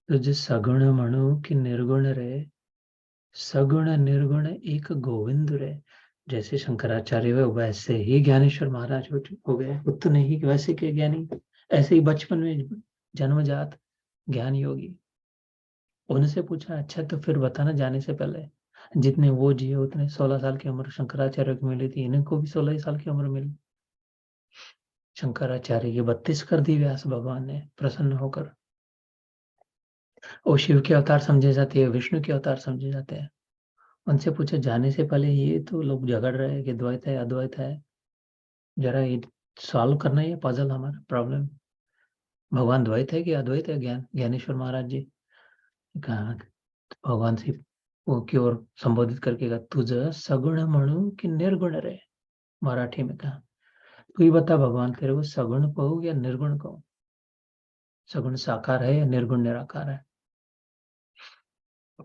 तुझे सगुण मणु की निर्गुण रे, सगुण निर्गुण एक गोविंद रे। जैसे शंकराचार्य हुए, वैसे ही ज्ञानेश्वर महाराज हो गए, उतने ही वैसे के ज्ञानी, ऐसे ही बचपन में जन्मजात ज्ञान योगी। उनसे पूछा, अच्छा तो फिर बताना, जाने से पहले जितने वो जिए उतने 16 साल की उम्र शंकराचार्य को मिली थी, इनको भी 16 साल की उम्र मिली। शंकराचार्य की 32 कर दी व्यास भगवान ने प्रसन्न होकर। वो शिव के अवतार समझे जाते हैं, विष्णु के अवतार समझे जाते हैं। उनसे पूछा, जाने से पहले ये तो लोग झगड़ रहे हैं कि द्वैत है अद्वैत है, जरा ये सॉल्व करना है, पजल हमारा प्रॉब्लम। भगवान द्वैत है कि अद्वैत है? ज्ञानेश्वर महाराज जी कहा, भगवान से वो की ओर संबोधित करके कहा, तुझ सगुण मणु की निर्गुण रे। मराठी में कहा, तू ही बता भगवान, तेरे को सगुण कहूँ या निर्गुण कहूँ? सगुण साकार है या निर्गुण निराकार है?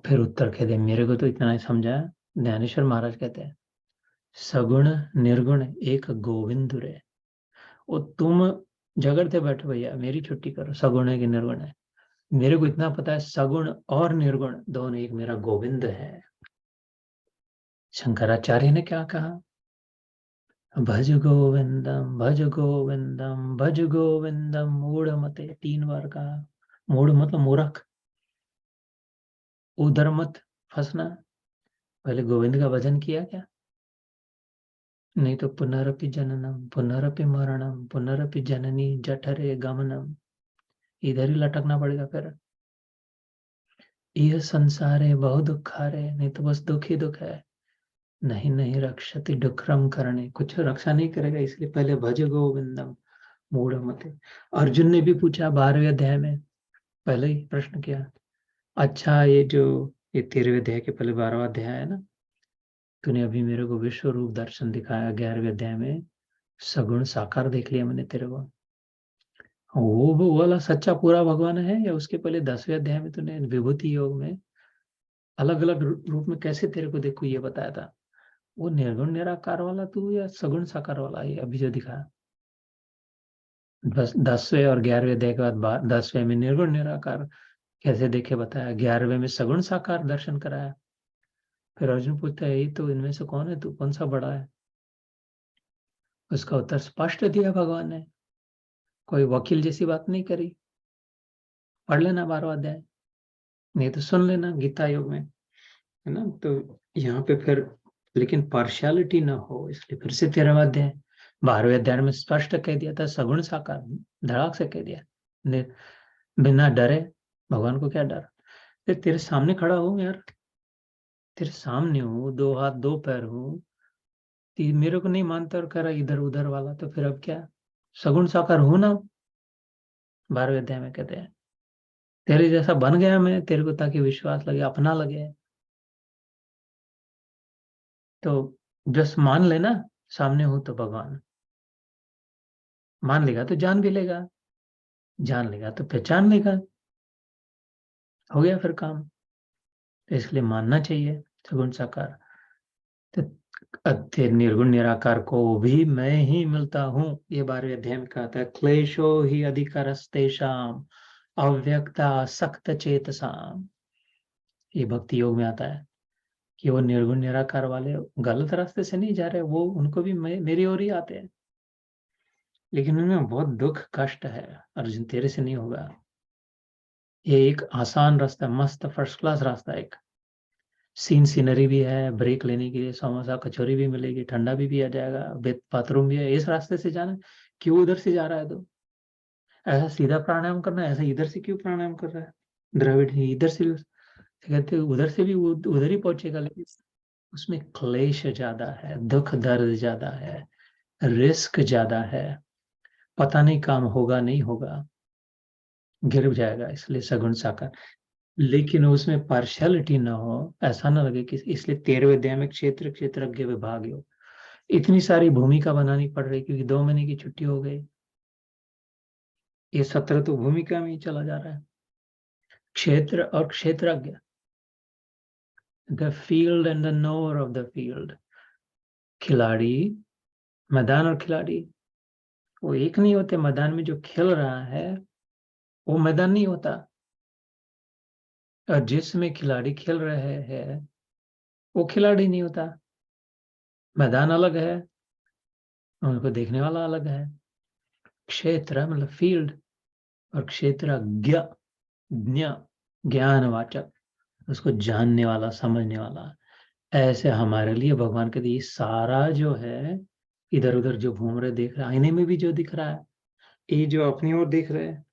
फिर उत्तर कह दे, मेरे को तो इतना ही समझा। ज्ञानेश्वर महाराज कहते हैं, सगुण निर्गुण एक गोविंद रे। वो तुम झगड़ते बैठो भैया, मेरी छुट्टी करो, सगुण है कि निर्गुण है। मेरे को इतना पता है, सगुण और निर्गुण दोनों एक मेरा गोविंद है। शंकराचार्य ने क्या कहा, भज गोविंदम भज गोविंदम भज गोविंदम मूढ़ मते, 3 बार कहा। मूढ़ मतलब मूर्ख, उधर मत फंसना। पहले गोविंद का भजन किया क्या? नहीं तो पुनरपि जननम पुनरपि मरणम पुनरपि जननी जठरे गमनम, इधर ही लटकना पड़ेगा फिर। यह संसार है बहुत दुखार है, नहीं तो बस दुख ही दुख है। नहीं नहीं रक्षति डुक्रम करने, कुछ रक्षा नहीं करेगा, इसलिए पहले भज गोविंदम मूढ़ मते। अर्जुन ने भी पूछा 12वें अध्याय में, पहले ही प्रश्न किया, अच्छा ये 13वें अध्याय के पहले 12वां अध्याय है ना, तूने अभी मेरे को विश्व रूप दर्शन दिखाया 11वें अध्याय में, सगुण साकार देख लिया मैंने तेरे को। वो वाला सच्चा पूरा भगवान है, या उसके पहले 10वें अध्याय में तूने विभूति योग में अलग अलग रूप में कैसे तेरे को देखो ये बताया था? वो निर्गुण निराकार वाला तू या सगुण साकार वाला, ये अभी जो दिखाया? 10वें और 11वें अध्याय के बाद 10वें में निर्गुण निराकार कैसे देखे बताया, 11वें में सगुण साकार दर्शन कराया। फिर अर्जुन पूछता है, ये तो इनमें से कौन है तू, कौन सा बड़ा है? उसका उत्तर स्पष्ट दिया भगवान ने, कोई वकील जैसी बात नहीं करी। पढ़ लेना 12वां अध्याय, नहीं तो सुन लेना गीता योग में, है ना। तो यहाँ पे फिर लेकिन पार्शियलिटी ना हो, इसलिए फिर से 13वां अध्याय 12वें अध्याय में स्पष्ट कह दिया था सगुण साकार, धड़ाक से कह दिया, बिना डरे। भगवान को क्या डर? तेरे सामने खड़ा हूँ यार, तेरे सामने हूँ, 2 हाथ 2 पैर हूँ, मेरे को नहीं मानता और कह रहा इधर उधर वाला, तो फिर अब क्या? सगुण साकार हूँ ना। 12वें अध्याय में कहते हैं तेरे जैसा बन गया मैं तेरे को, ताकि विश्वास लगे, अपना लगे। तो जस्ट मान लेना, सामने हो तो भगवान, मान लेगा तो जान भी लेगा, जान लेगा तो पहचान लेगा, हो गया फिर काम। तो इसलिए मानना चाहिए सगुण साकार। तो निर्गुण निराकार को भी मैं ही मिलता हूँ, ये 12वें अध्याय में कहता है, क्लेशो ही अधिकारस्तेषाम अव्यक्ता सक्त चेतसाम। ये भक्ति योग में आता है कि वो निर्गुण निराकार वाले गलत रास्ते से नहीं जा रहे, वो उनको भी मेरी ओर ही आते हैं, लेकिन उनमें बहुत दुख कष्ट है। अर्जुन तेरे से नहीं होगा, ये एक आसान रास्ता, मस्त फर्स्ट क्लास रास्ता, एक सीनरी भी है, ब्रेक लेने के लिए समोसा कचौरी भी मिलेगी, ठंडा भी पिया जाएगा, बाथरूम भी है, इस रास्ते से जाना। क्यों उधर से जा रहा है? तो ऐसा सीधा प्राणायाम करना है, ऐसा इधर से क्यों प्राणायाम कर रहा है? द्रविड़ इधर से भी, कहते उधर से भी उधर ही पहुंचेगा, लेकिन उसमें क्लेश ज्यादा है, दुख दर्द ज्यादा है, रिस्क ज्यादा है, पता नहीं काम होगा नहीं होगा, गिर जाएगा, इसलिए सगुण साकार। लेकिन उसमें पार्शियलिटी ना हो, ऐसा ना लगे कि, इसलिए 13वें अध्याय में क्षेत्र क्षेत्रज्ञ विभाग हो, इतनी सारी भूमिका बनानी पड़ रही क्योंकि 2 महीने की छुट्टी हो गई। ये सत्र तो भूमिका में ही चला जा रहा है। क्षेत्र और क्षेत्रज्ञ, the field and the knower of the field. खिलाड़ी, मैदान और खिलाड़ी वो एक नहीं होते। मैदान में जो खेल रहा है वो मैदान नहीं होता, और जिसमें खिलाड़ी खेल रहे हैं वो खिलाड़ी नहीं होता। मैदान अलग है, उनको देखने वाला अलग है। क्षेत्र मतलब फील्ड, और क्षेत्रज्ञ, ज्ञ ज्ञानवाचक, उसको जानने वाला, समझने वाला। ऐसे हमारे लिए भगवान कहते ये सारा जो है, इधर उधर जो घूम रहे देख रहे, आईने में भी जो दिख रहा है, ये जो अपनी ओर देख रहे हैं,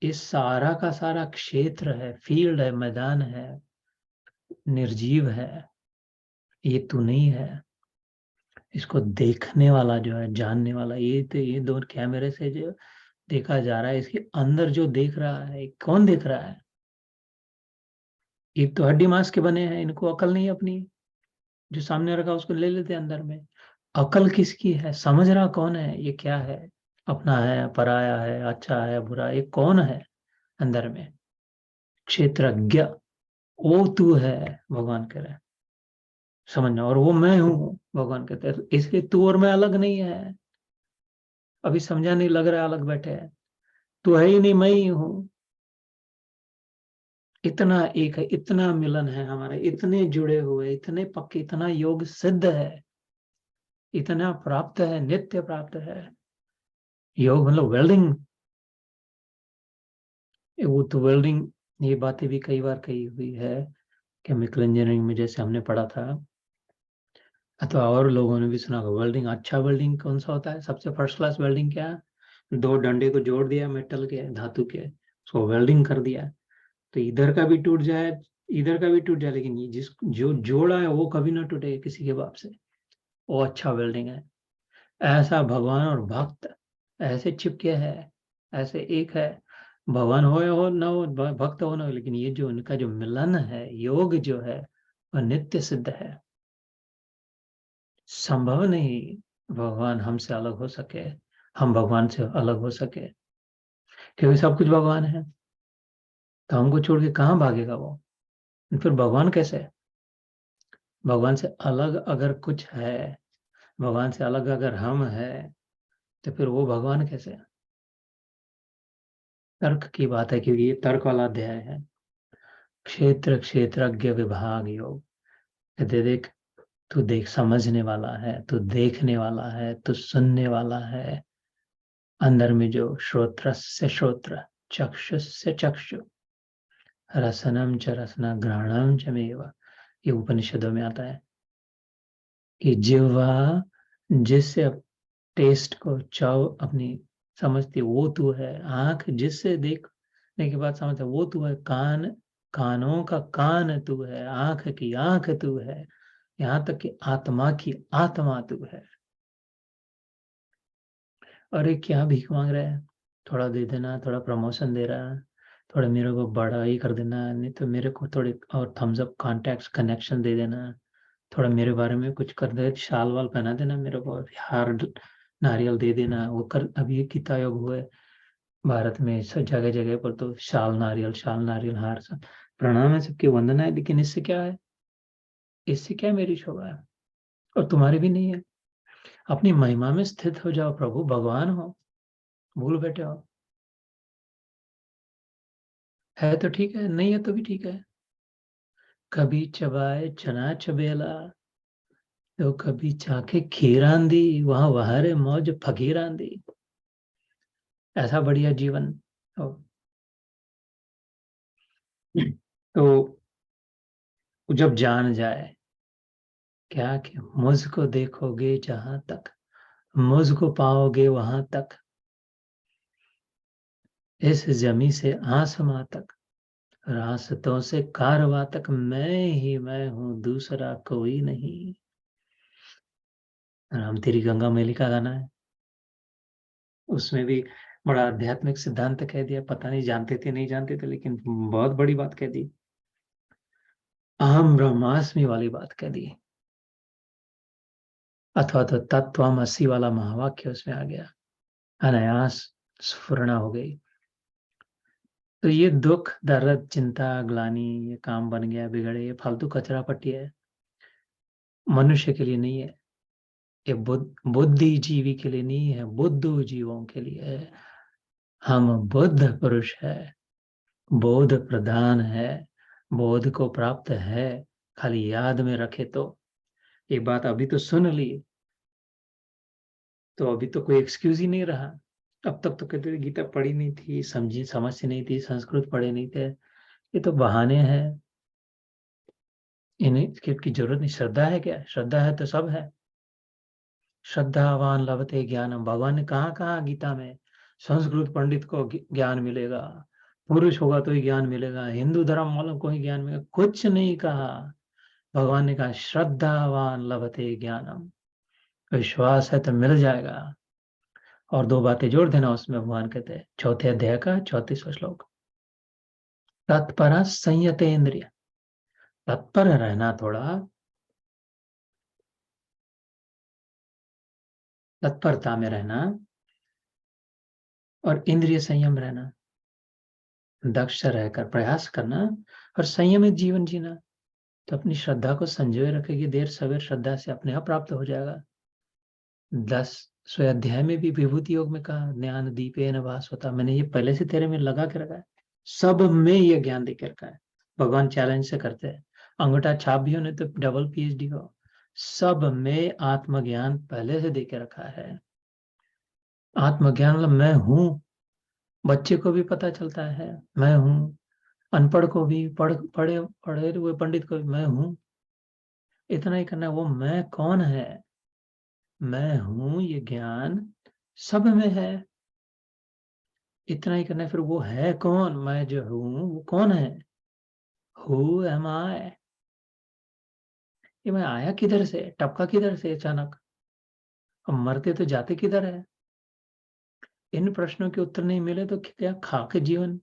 ये सारा का सारा क्षेत्र है, फील्ड है, मैदान है, निर्जीव है, ये तू नहीं है। इसको देखने वाला जो है, जानने वाला, ये 2 कैमरे से जो देखा जा रहा है, इसके अंदर जो देख रहा है, कौन देख रहा है? ये तो हड्डी मांस के बने हैं, इनको अकल नहीं अपनी, जो सामने रखा उसको ले लेते हैं अंदर में। अकल किसकी है? समझ रहा कौन है ये क्या है, अपना है पराया है, अच्छा है बुरा, ये कौन है अंदर में? क्षेत्रज्ञ, वो तू है, भगवान कह रहे हैं समझना, और वो मैं हूँ, भगवान कहते हैं। इसलिए तू और मैं अलग नहीं है, अभी समझा नहीं लग रहा है अलग बैठे हैं, तू है ही नहीं, मैं ही हूँ। इतना एक है, इतना मिलन है हमारे, इतने जुड़े हुए, इतने पक्के, इतना योग सिद्ध है, इतना प्राप्त है, नित्य प्राप्त है। योग मतलब वेल्डिंग, वो तो वेल्डिंग, ये बातें भी कई बार कही हुई है केमिकल इंजीनियरिंग में, जैसे हमने पढ़ा था, अथवा और लोगों ने भी सुना होगा। वेल्डिंग, अच्छा वेल्डिंग कौन सा होता है? सबसे फर्स्ट क्लास वेल्डिंग क्या है? 2 डंडे को जोड़ दिया, मेटल के, धातु के, उसको वेल्डिंग कर दिया, तो इधर का भी टूट जाए, इधर का भी टूट जाए, लेकिन ये जो जोड़ा है वो कभी ना टूटेगा किसी के बाप से। वो अच्छा बिल्डिंग है। ऐसा भगवान और भक्त ऐसे चिपके है, ऐसे एक है। भगवान हो या हो ना हो, भक्त हो ना हो, लेकिन ये जो उनका जो मिलन है, योग जो है, वह नित्य सिद्ध है। संभव नहीं भगवान हमसे अलग हो सके, हम भगवान से अलग हो सके, क्योंकि सब कुछ भगवान है। तो हमको छोड़ के कहाँ भागेगा वो? फिर भगवान कैसे है? भगवान से अलग अगर कुछ है, भगवान से अलग अगर हम है, तो फिर वो भगवान कैसे है? तर्क की बात है, क्योंकि ये तर्क वाला अध्याय है। क्षेत्र क्षेत्रज्ञ विभाग योग। कहते देख, तू देख समझने वाला है, तू देखने वाला है, तू सुनने वाला है। अंदर में जो श्रोत्र से श्रोत्र, चक्षु से चक्षु, रसनम च रसना घ्राणम च मेवा, ये उपनिषदों में आता है कि जिह्वा जिससे टेस्ट को चाव अपनी समझती वो तू है। आंख जिससे देखने के बाद समझता वो तू है। कान कानों का कान तू है। आंख की आंख तू है। यहाँ तक कि आत्मा की आत्मा तू है। और ये क्या भीख मांग रहा है? थोड़ा दे देना, थोड़ा प्रमोशन दे रहा है, थोड़ा मेरे को बड़ा ही कर देना, नहीं तो मेरे को थोड़े और थम्स अप कॉन्टैक्ट्स कनेक्शन दे देना, थोड़ा मेरे बारे में कुछ कर दे, शाल वाल पहना देना मेरे को, हार नारियल दे देना। वो कर अभी गीता योग हुए भारत में सब जगह जगह पर, तो शाल नारियल हार सब प्रणाम है, सबकी वंदना है, लेकिन इससे क्या है? इससे क्या मेरी शोभा है? और तुम्हारी भी नहीं है। अपनी महिमा में स्थित हो जाओ, प्रभु भगवान हो, भूल बैठे हो। है तो ठीक है, नहीं है तो भी ठीक है। कभी चबाए चना चबेला, तो कभी चाखे खीरांदी, वहां वहारे मौज फकीरांदी। ऐसा बढ़िया जीवन हो। तो जब जान जाए क्या कि मुझको देखोगे जहां तक, मुझको पाओगे वहां तक, इस जमी से आसमां तक, रास्तों से कारवां तक, मैं हूं, दूसरा कोई नहीं। राम तेरी गंगा मैली का गाना है। उसमें भी बड़ा आध्यात्मिक सिद्धांत कह दिया, पता नहीं जानते थे नहीं जानते थे, लेकिन बहुत बड़ी बात कह दी। अहम ब्रह्मास्मि वाली बात कह दी। अथवा तो तत्त्वमसि वाला महावाक्य उसमें आ गया। अनायास स्फुरना हो गई। तो ये दुख दर्द चिंता ग्लानि, ये काम बन गया बिगड़े, ये फालतू कचरा पट्टी है। मनुष्य के लिए नहीं है ये, बुद्धि जीवी के लिए नहीं है, बुद्धू जीवों के लिए है। हम बुद्ध पुरुष है, बोध प्रधान है, बोध को प्राप्त है, खाली याद में रखे तो। एक बात अभी तो सुन ली, तो अभी तो कोई एक्सक्यूज ही नहीं रहा। अब तक तो कहते थे गीता पढ़ी नहीं थी, समझी समझ से नहीं थी, संस्कृत पढ़े नहीं थे, ये तो बहाने हैं। इन्हें की जरूरत नहीं। श्रद्धा है क्या? श्रद्धा है तो सब है। श्रद्धावान लभते ज्ञानम, भगवान ने कहा कहा गीता में संस्कृत पंडित को ज्ञान मिलेगा, पुरुष होगा तो ही ज्ञान मिलेगा, हिंदू धर्म वालों को ही ज्ञान मिलेगा? कुछ नहीं कहा। भगवान ने कहा श्रद्धावान लभते ज्ञानम, विश्वास है तो मिल जाएगा। और दो बातें जोड़ देना उसमें, भगवान कहते हैं चौथे अध्याय का 34वां श्लोक, तत्पर संयत इंद्रिय। तत्पर रहना, थोड़ा तत्परता में रहना, और इंद्रिय संयम रहना, दक्ष रहकर प्रयास करना, और संयमित जीवन जीना। तो अपनी श्रद्धा को संजोए रखेगी, देर सवेर श्रद्धा से अपने आप प्राप्त हो जाएगा। 10वें अध्याय में भी विभूति योग में कहा ज्ञान दीपे न भास होता। मैंने ये पहले से तेरे में लगा के रखा है, सब में ये ज्ञान दे के रखा है। भगवान चैलेंज से करते हैं, अंगूठा छाप भी होने तो डबल पीएचडी हो, सब में आत्मज्ञान पहले से दे के रखा है। आत्मज्ञान मतलब मैं हूं। बच्चे को भी पता चलता है मैं हूं, अनपढ़ को भी, पढ़े हुए पंडित को भी मैं हूं। इतना ही करना है, वो मैं कौन है, मैं हूं, ये ज्ञान सब में है। इतना ही करना है, फिर वो है कौन, मैं जो हूं वो कौन है? हु एम आई? ये मैं आया किधर से, टपका किधर से अचानक, अब मरते तो जाते किधर है? इन प्रश्नों के उत्तर नहीं मिले तो क्या खा के जीवन,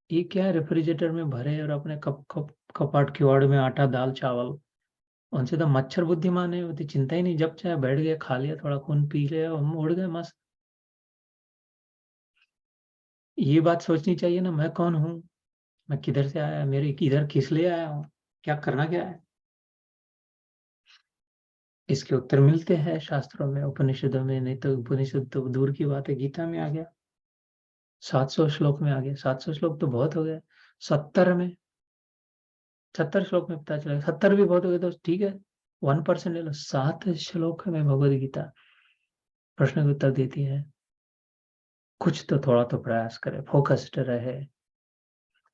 ये क्या है, रेफ्रिजरेटर में भरे और अपने कप कप कपाट किवाड़ में आटा दाल चावल, उनसे तो मच्छर बुद्धिमान है, वो तो चिंता ही नहीं, जब चाहे बैठ गए, खा लिया, थोड़ा खून पी लिया, हम उड़ गए मस्त। ये बात सोचनी चाहिए ना, मैं कौन हूँ, मैं किधर से आया, मेरे किधर किस लिए आया हूँ, क्या करना क्या है? इसके उत्तर मिलते हैं शास्त्रों में, उपनिषदों में, नहीं तो उपनिषद तो दूर की बात है, गीता में आ गया, 700 श्लोक में आ गया, 700 श्लोक तो बहुत हो गए, 70 में, 70 श्लोक में पता चला, 70 भी बहुत हो गए तो ठीक है, 1% ले लो, 7 श्लोक में भगवद गीता प्रश्न के उत्तर देती है। कुछ तो थोड़ा तो प्रयास करे, फोकस्ड रहे,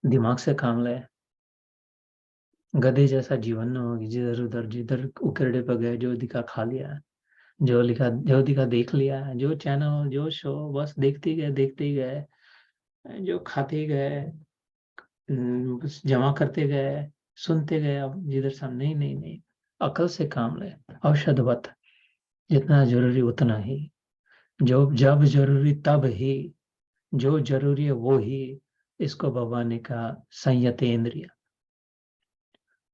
दिमाग से काम ले, गधे जैसा जीवन न हो, जिधर उधर जिधर उकरडे पर गए, जो दिखा खा लिया, जो दिखा देख लिया, जो चैनल जो शो बस देखते ही गए, जो खाते ही गए, बस जमा करते गए, सुनते गए, अब जिधर से नहीं नहीं नहीं, अकल से काम ले, औषधवत, जितना जरूरी उतना ही, जो जब जरूरी तब ही, जो जरूरी है वो ही, इसको भगवान ने कहा संयतेंद्रिय,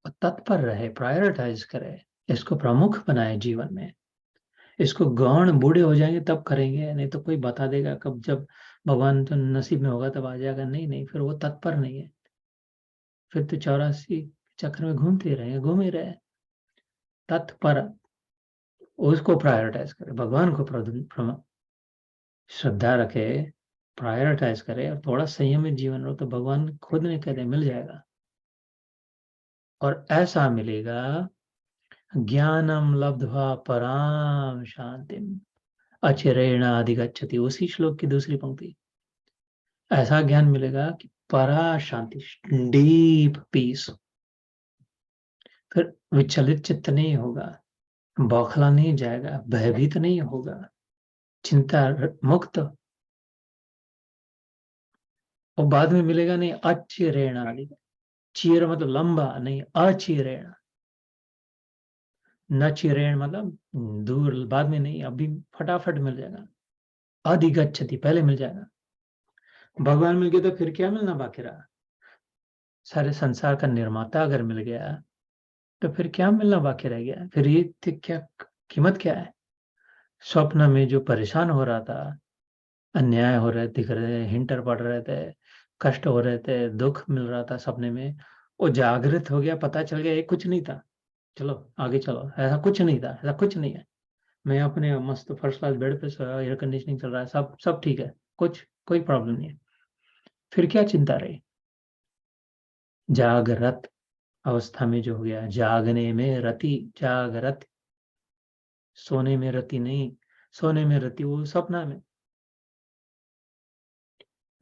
और तत्पर रहे, प्रायोरिटाइज करे, इसको प्रमुख बनाए जीवन में, इसको गौण बूढ़े हो जाएंगे तब करेंगे, नहीं तो कोई बता देगा कब, जब भगवान तो नसीब में होगा तब आ जाएगा, नहीं नहीं, फिर वो तत्पर नहीं है, फिर तो 84 चक्र में घूमते रहे, घूम ही रहे, तत्पर, उसको प्रायोरिटाइज करे, भगवान को श्रद्धा रखे, प्रायोरिटाइज करे, और थोड़ा संयमित जीवन हो तो भगवान खुद ने कहते मिल जाएगा, और ऐसा मिलेगा, ज्ञानम लब्ध्वा पराम शांतिम अचिरेण अधिगच्छति, उसी श्लोक की दूसरी पंक्ति, ऐसा ज्ञान मिलेगा कि परा शांति, डीप पीस, फिर विचलित चित्त नहीं होगा, बौखला नहीं जाएगा, भयभीत नहीं होगा, चिंता मुक्त, और बाद में मिलेगा नहीं अचिरेण, चीर मतलब लंबा नहीं, अचिरेण, न चिरेण मतलब दूर, बाद में नहीं, अभी फटाफट मिल जाएगा, अधिगच्छति पहले मिल जाएगा, भगवान मिल गए तो फिर क्या मिलना बाकी रहा, सारे संसार का निर्माता अगर मिल गया तो फिर क्या मिलना बाकी रह गया, फिर ये क्या कीमत क्या है? स्वप्न में जो परेशान हो रहा था, अन्याय हो रहे दिख रहे, हिंटर पड़ रहे थे, कष्ट हो रहे थे, दुख मिल रहा था सपने में, वो जागृत हो गया, पता चल गया ये कुछ नहीं था, चलो आगे चलो, ऐसा कुछ नहीं था, ऐसा कुछ नहीं है, मैं अपने मस्त फर्स्ट क्लास बेड पे सोया, एयर कंडीशनिंग चल रहा है, सब सब ठीक है, कुछ कोई प्रॉब्लम नहीं है, फिर क्या चिंता रही? जागृत अवस्था में जो हो गया, जागने में रति, जागृत, सोने में रति नहीं, सोने में रति वो सपना में,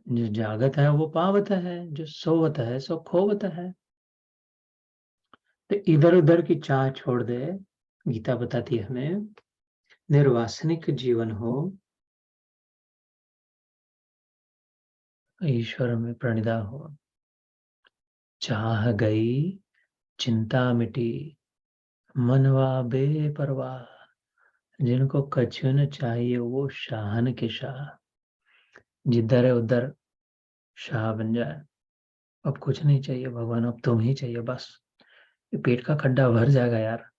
जो जागत है वो पावत है, जो सोवत है सो खोवत है, तो इधर उधर की चाह छोड़ दे, गीता बताती है हमें, निर्वासनिक जीवन हो, ईश्वर में प्रणिधा हो, चाह गई, चिंता मिटी, मनवा बेपरवाह, जिनको कछु न चाहिए वो शाहन के शाह, जिधर है उधर शाह बन जाए, अब कुछ नहीं चाहिए भगवान, अब तुम ही चाहिए बस, ये पेट का खड्डा भर जाएगा यार,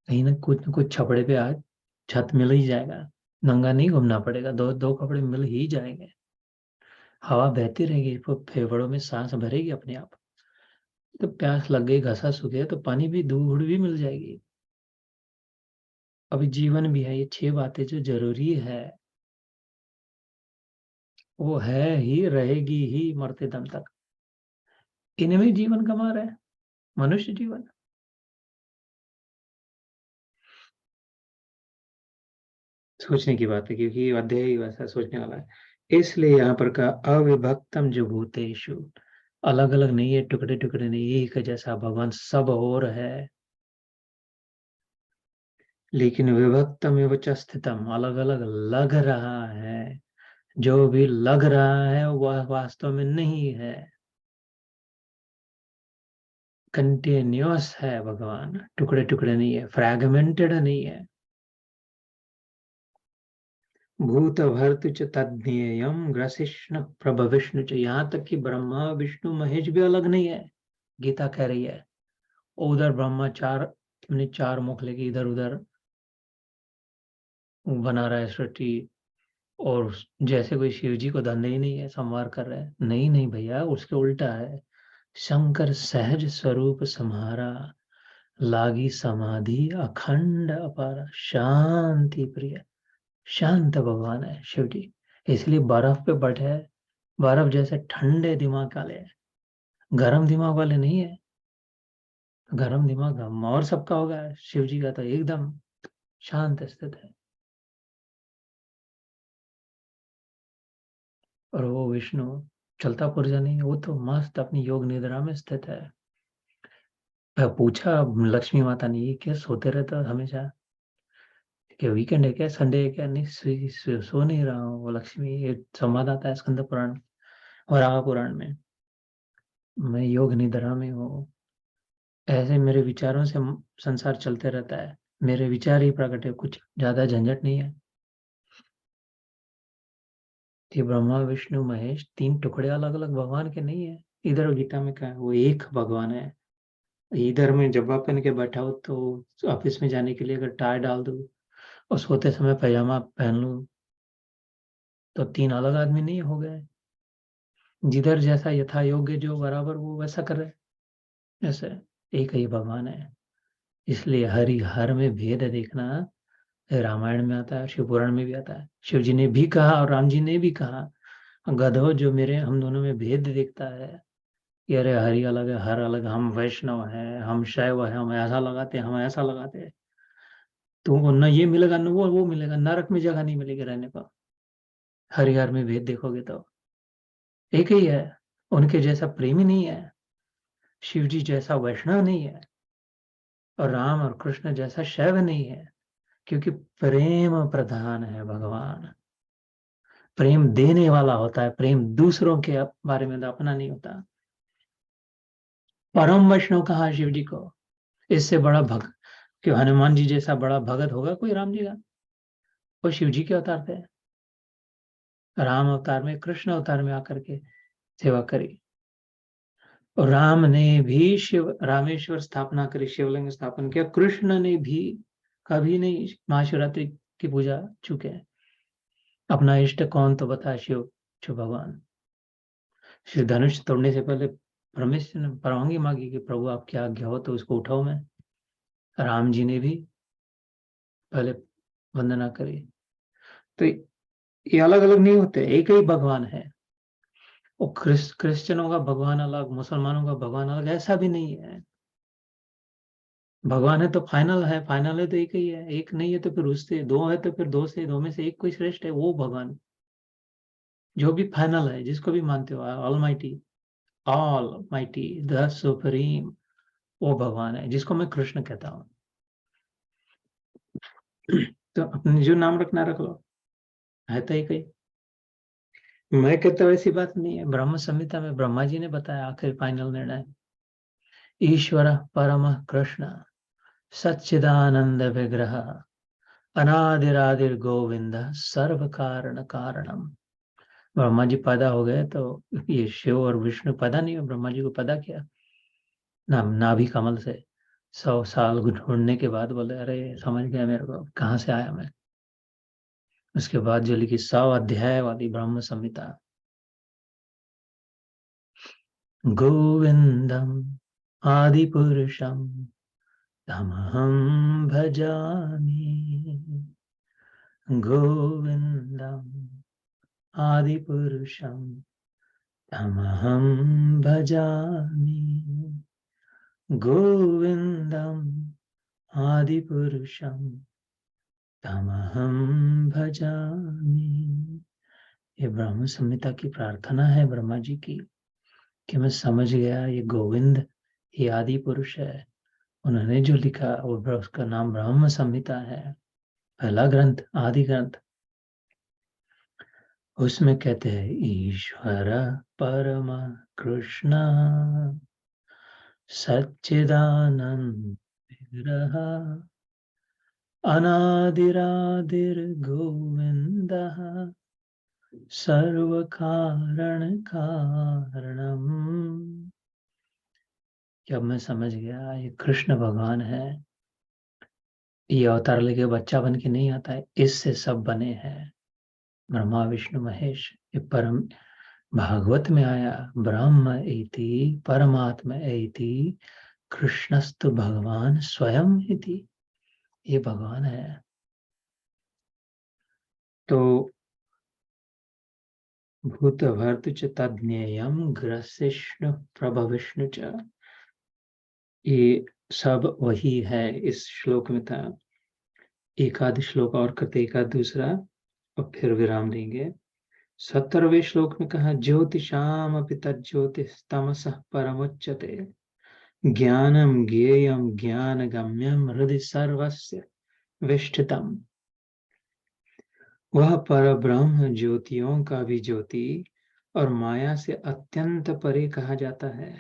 कहीं ना कुछ छपड़े पे आज छत मिल ही जाएगा, नंगा नहीं घूमना पड़ेगा, दो दो कपड़े मिल ही जाएंगे, हवा बहती रहेगी, फेफड़ों में सांस भरेगी अपने आप, तो प्यास लग गई, घसा सूख गया तो पानी भी, दूध भी मिल जाएगी, अभी जीवन भी है, ये 6 बातें जो जरूरी है, वो है ही, रहेगी ही मरते दम तक, इनमें जीवन कमा रहे हैं, मनुष्य जीवन। सोचने की बात है, क्योंकि अध्याय ही वैसा सोचने वाला है, इसलिए यहाँ पर का अविभक्तम जो भूतेषु, अलग अलग नहीं है, टुकड़े टुकड़े नहीं, एक जैसा भगवान सब और है, लेकिन विभक्तम एवं च स्थितम, अलग अलग लग रहा है, जो भी लग रहा है वह वास्तव में नहीं है, कंटिन्यूअस है भगवान, टुकड़े टुकड़े नहीं है, फ्रैगमेंटेड नहीं है। भूत भर्तु च तद्ध्येयम ग्रसिष्णु प्रभविष्णु च, यहाँ तक कि ब्रह्मा विष्णु महेश भी अलग नहीं है। गीता कह रही है उधर ब्रह्मा चार अपने चार मुख लेके इधर उधर बना रहा है सृष्टि, और जैसे कोई शिव जी को धंधे ही नहीं है, संवार कर रहा है। नहीं नहीं भैया, उसके उल्टा है। शंकर सहज स्वरूप सम्हारा, लागी समाधि अखंड अपार, शांति प्रिय। शांत भगवान है शिव जी, इसलिए बर्फ पे बैठे है। बर्फ जैसे ठंडे दिमाग वाले है, गर्म दिमाग वाले नहीं है। गर्म दिमाग हम और सबका होगा, शिव जी का तो एकदम शांत स्थित है। और वो विष्णु चलता पुर्जा नहीं है, वो तो मस्त अपनी योग निद्रा में स्थित है। पूछा लक्ष्मी माता ने, ये क्या सोते रहता हमेशा, क्या वीकेंड है क्या, संडे है क्या? नहीं, सो नहीं रहा हूँ। वो लक्ष्मी, ये संवाद आता है स्कंद पुराण, वराह पुराण में, मैं योग निद्रा में हूँ। ऐसे मेरे विचारों से संसार चलते रहता है, मेरे विचार ही प्रकट है, कुछ ज्यादा झंझट नहीं है। ये ब्रह्मा विष्णु महेश तीन टुकड़े अलग अलग भगवान के नहीं है। इधर गीता में क्या है, वो एक भगवान है। इधर में जब्बा पहन के बैठा हो तो ऑफिस में जाने के लिए अगर टाई डाल दूं और सोते समय पैजामा पहन लूं तो तीन अलग आदमी नहीं हो गए। जिधर जैसा यथा योग्य जो बराबर वो वैसा कर रहे। ऐसे एक ही भगवान है। इसलिए हरि हर में भेद देखना रामायण में आता है, शिव पुराण में भी आता है। शिव जी ने भी कहा और राम जी ने भी कहा, गधो जो मेरे हम दोनों में भेद देखता है, कि अरे हरि अलग है, हर अलग, हम वैष्णव हैं, हम शैव है, हम ऐसा लगाते हैं, हम ऐसा लगाते हैं। तुमको न ये मिलेगा न वो मिलेगा, नरक में जगह नहीं मिलेगी रहने को। हरिहर में भेद देखोगे तो एक ही है। उनके जैसा प्रेमी नहीं है, शिव जी जैसा वैष्णव नहीं है, और राम और कृष्ण जैसा शैव नहीं है। क्योंकि प्रेम प्रधान है भगवान। प्रेम देने वाला होता है, प्रेम दूसरों के बारे में तो अपना नहीं होता। परम वैष्णव कहा शिव जी को, इससे बड़ा भक्त, कि हनुमान जी जैसा बड़ा भगत होगा कोई राम जी का? वो शिव जी के अवतार थे, राम अवतार में, कृष्ण अवतार में आकर के सेवा करी। और राम ने भी शिव रामेश्वर स्थापना करी, शिवलिंग स्थापन किया। कृष्ण ने भी कभी नहीं महाशिवरात्रि की पूजा चुके हैं। अपना इष्ट कौन तो बता, शिव, शिव भगवान। शिव धनुष तोड़ने से पहले परमेश्वर ने परवानगी मांगी कि प्रभु आपकी आज्ञा हो तो उसको उठाओ मैं। राम जी ने भी पहले वंदना करी। तो ये अलग अलग नहीं होते, एक ही भगवान है। वो क्रिश्चियनों का भगवान अलग, मुसलमानों का भगवान अलग, ऐसा भी नहीं है। भगवान है तो फाइनल है, फाइनल है तो एक ही है, एक नहीं है तो फिर उससे दो है, तो फिर दो से दो में से एक कोई श्रेष्ठ है, वो भगवान जो भी फाइनल है, जिसको भी मानते हो, ऑल माइटी द सुप्रीम, वो भगवान है जिसको मैं कृष्ण कहता हूँ। तो अपने जो नाम रखना रख लो, है तो एक ही। मैं कहता हूँ ऐसी बात नहीं है, ब्रह्म संहिता में ब्रह्मा जी ने बताया आखिर फाइनल निर्णय। ईश्वर परम कृष्ण सच्चिदानंद विग्रह अनादिरादिर गोविंद सर्व कारण कारणम। ब्रह्मा जी पैदा हो गए तो ये शिव और विष्णु पैदा नहीं हुए, ब्रह्मा जी को पैदा किया ना, नाभि कमल से। 100 साल ढूंढने के बाद बोले अरे समझ गया मेरे को कहाँ से आया मैं। उसके बाद जो लिखी 100 अध्याय वाली ब्रह्म संहिता। गोविंदम आदि पुरुषम तमहम भजामि, गोविंदम आदि पुरुषम तमहम भजामि, गोविंदम आदि पुरुषम तमहम भजामि। ये ब्रह्म संहिता की प्रार्थना है ब्रह्मा जी की, कि मैं समझ गया ये गोविंद ये आदि पुरुष है। उन्होंने जो लिखा वो उसका नाम ब्रह्म संहिता है, पहला ग्रंथ, आदि ग्रंथ। उसमें कहते हैं ईश्वर परम कृष्ण सच्चिदानंद विग्रह अनादिरादिर गोविंदः सर्व कारण कारणम। जब मैं समझ गया ये कृष्ण भगवान है, ये अवतार लेके बच्चा बन के नहीं आता है, इससे सब बने हैं, ब्रह्मा विष्णु महेश। ये परम भागवत में आया, ब्रह्म इति परमात्मा इति कृष्णस्तु भगवान स्वयं इति, ये भगवान है। तो भूत भर्तु च तज्ञेयम ग्रसिष्णु प्रभविष्णु च, ये सब वही है। इस श्लोक में था, एक आध श्लोक और करते, एक आध दूसरा और फिर विराम देंगे। 17वें श्लोक में कहा, ज्योतिषाम अपि तज्ज्योतिस्तमसः परमुच्यते ज्ञानम ज्ञेयम ज्ञान गम्यम हृदि सर्वस्य विष्ठितम। वह पर ब्रह्म ज्योतियों का भी ज्योति और माया से अत्यंत परे कहा जाता है।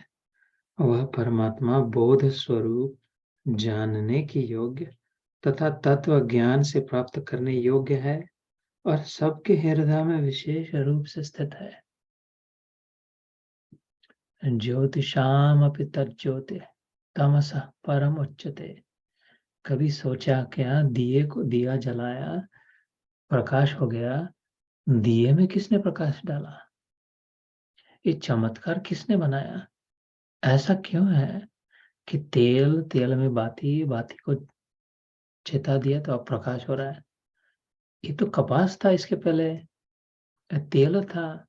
वह परमात्मा बोध स्वरूप, जानने की योग्य तथा तत्व ज्ञान से प्राप्त करने योग्य है और सबके हृदय में विशेष रूप से स्थित है। ज्योतिषाम अपि तज्ज्योति तमसः परम उच्यते। कभी सोचा क्या, दिए को दिया जलाया, प्रकाश हो गया, दिए में किसने प्रकाश डाला? ये चमत्कार किसने बनाया? ऐसा क्यों है कि तेल में बाती, बाती को चिता दिया तो अब प्रकाश हो रहा है? ये तो कपास था, इसके पहले तेल था,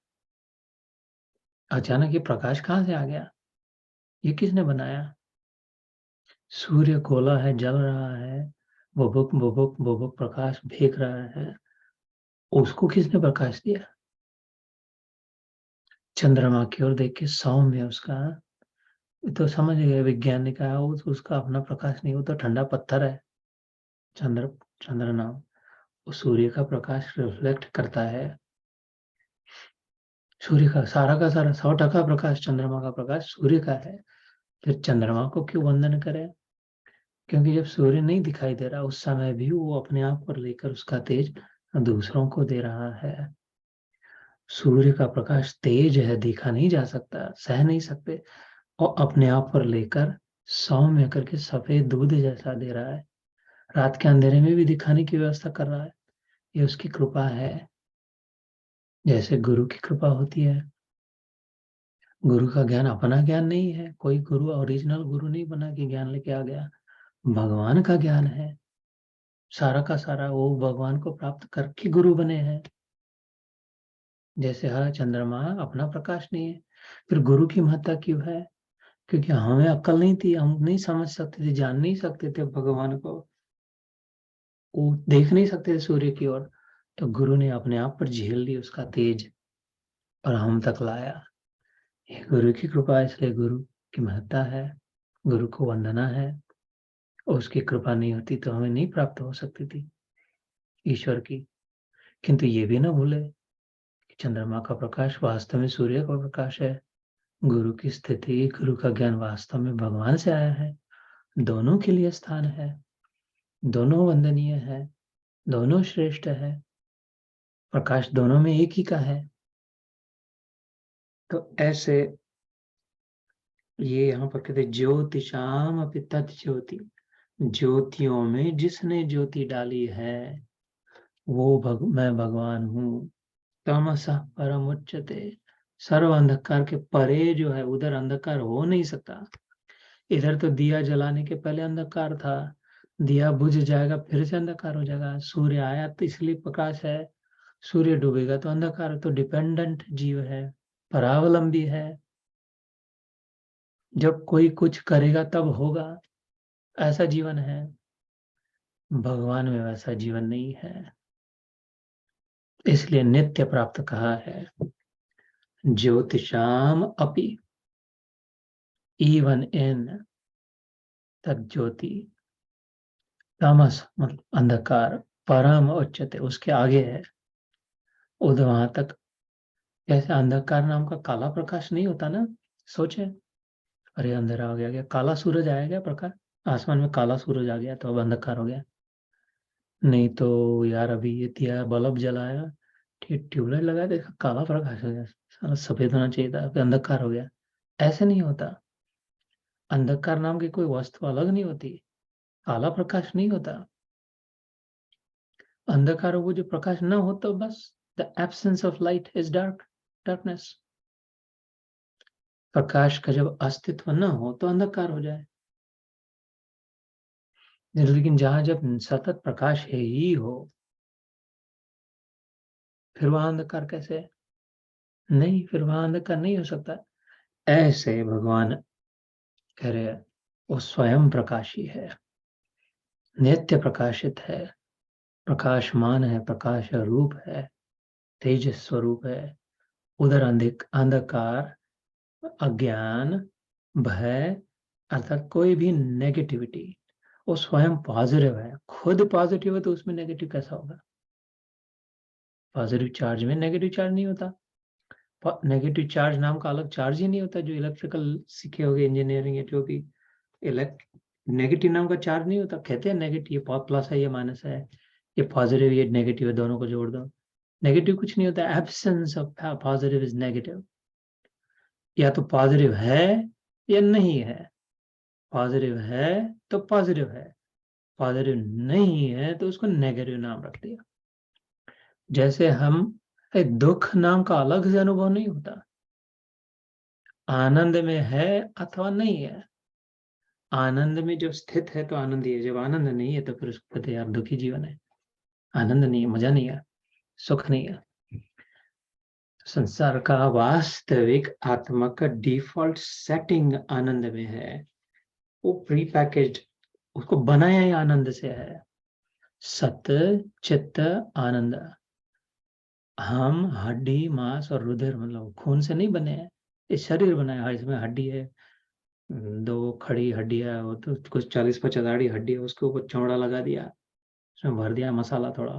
अचानक ये प्रकाश कहाँ से आ गया? ये किसने बनाया? सूर्य गोला है, जल रहा है, बुबुक बुबुक बुबुक प्रकाश फेंक रहा है, उसको किसने प्रकाश दिया? चंद्रमा की ओर देख के सौम्य उसका, तो समझ गए वैज्ञानिक है, उसका अपना प्रकाश नहीं, वो तो ठंडा पत्थर है। चंद्र चंद्र नाम, वो सूर्य का प्रकाश रिफ्लेक्ट करता है। सूर्य का सारा 100% प्रकाश, चंद्रमा का प्रकाश सूर्य का है। फिर चंद्रमा को क्यों वंदन करें? क्योंकि जब सूर्य नहीं दिखाई दे रहा, उस समय भी वो अपने आप पर लेकर उसका तेज दूसरों को दे रहा है। सूर्य का प्रकाश तेज है, देखा नहीं जा सकता, सह नहीं सकते, और अपने आप पर लेकर सौम्य करके सफेद दूध जैसा दे रहा है। रात के अंधेरे में भी दिखाने की व्यवस्था कर रहा है। ये उसकी कृपा है, जैसे गुरु की कृपा होती है। गुरु का ज्ञान अपना ज्ञान नहीं है, कोई गुरु ओरिजिनल गुरु नहीं बना कि ज्ञान लेके आ गया। भगवान का ज्ञान है, सारा का सारा वो भगवान को प्राप्त करके गुरु बने हैं। जैसे हर चंद्रमा अपना प्रकाश नहीं है। फिर गुरु की महत्ता क्यों है? क्योंकि हमें अक्ल नहीं थी, हम नहीं समझ सकते थे, जान नहीं सकते थे भगवान को, वो देख नहीं सकते थे सूर्य की ओर। तो गुरु ने अपने आप पर झेल ली उसका तेज और हम तक लाया। ये गुरु की कृपा है, इसलिए गुरु की महत्ता है, गुरु को वंदना है। और उसकी कृपा नहीं होती तो हमें नहीं प्राप्त हो सकती थी ईश्वर की। किंतु ये भी ना भूले कि चंद्रमा का प्रकाश वास्तव में सूर्य का प्रकाश है। गुरु की स्थिति, गुरु का ज्ञान वास्तव में भगवान से आया है। दोनों के लिए स्थान है, दोनों वंदनीय है, दोनों श्रेष्ठ है, प्रकाश दोनों में एक ही का है। तो ऐसे ये यहाँ पर कहते ज्योतिषाम अपि तज्ज्योति, ज्योतियों में जिसने ज्योति डाली है वो मैं भगवान हूँ। तमसः परम उच्यते, सर्व अंधकार के परे जो है, उधर अंधकार हो नहीं सकता। इधर तो दिया जलाने के पहले अंधकार था, दिया बुझ जाएगा फिर से अंधकार हो जाएगा। सूर्य आया तो इसलिए प्रकाश है, सूर्य डूबेगा तो अंधकार। तो डिपेंडेंट जीव है, परावलंबी है। जब कोई कुछ करेगा तब होगा, ऐसा जीवन है। भगवान में वैसा जीवन नहीं है, इसलिए नित्य प्राप्त कहा है। ज्योतिषाम अपि, इवन इन तज्ज्योति, तमस मतलब अंधकार, परम उच्चते उसके आगे है, उधर वहां तक। जैसे अंधकार नाम का काला प्रकाश नहीं होता ना, सोचे अरे अंधेरा हो गया, क्या काला सूरज आया क्या प्रकाश? आसमान में काला सूरज आ गया तो अब अंधकार हो गया? नहीं तो यार अभी ये दिया बल्ब जलाया, ठीक ट्यूबलाइट लगाया, देखा काला प्रकाश हो गया, साला सफेद होना चाहिए था, फिर अंधकार हो गया। ऐसे नहीं होता। अंधकार नाम की कोई वस्तु अलग नहीं होती, काला प्रकाश नहीं होता। अंधकार वो जो प्रकाश ना हो तो बस the absence of light is darkness. प्रकाश का जब अस्तित्व न हो तो अंधकार हो जाए। लेकिन जहां जब सतत प्रकाश है ही हो, फिर वहां अंधकार कैसे है? नहीं, फिर वहां अंधकार नहीं हो सकता। ऐसे भगवान कह रहे हैं वो स्वयं प्रकाशी है, नित्य प्रकाशित है, प्रकाशमान है, प्रकाश रूप है, तेज स्वरूप है। उधर अंधकार, अज्ञान, भय, अर्थात कोई भी नेगेटिविटी, वो स्वयं पॉजिटिव है। खुद पॉजिटिव है तो उसमें नेगेटिव कैसा होगा? पॉजिटिव चार्ज में नेगेटिव चार्ज नहीं होता। नेगेटिव चार्ज नाम का अलग चार्ज ही नहीं होता। जो इलेक्ट्रिकल सीखे होगे, इंजीनियरिंग या जो भी, इलेक्ट नेगेटिव नाम का चार्ज नहीं होता। कहते हैं नेगेटिव, ये प्लस है, ये माइनस है, ये पॉजिटिव, ये नेगेटिव है, दोनों को जोड़ दो। नेगेटिव कुछ नहीं होता। Absence of positive is negative. या तो पॉजिटिव है या नहीं है। पॉजिटिव है तो पॉजिटिव है, पॉजिटिव नहीं है तो उसको नेगेटिव नाम रख दिया। जैसे हम दुख नाम का अलग से अनुभव नहीं होता। आनंद में है अथवा नहीं है। आनंद में जब स्थित है तो आनंद ही है, जब आनंद नहीं है तो फिर उसको कहते हैं यार दुखी जीवन है, आनंद नहीं है, मजा नहीं है, सुख नहीं है। संसार का वास्तविक आत्मा का डिफॉल्ट सेटिंग आनंद में है। वो प्री पैकेज, उसको बनाया ही आनंद से है। सत चित्त आनंद। हम हड्डी मांस और रुधिर, मतलब खून से नहीं बने हैं। ये शरीर बनाया है, इसमें हड्डी है, दो खड़ी हड्डियां है, वो तो कुछ 40-50 आड़ी हड्डी है, उसके ऊपर चौड़ा लगा दिया, उसमें भर दिया मसाला थोड़ा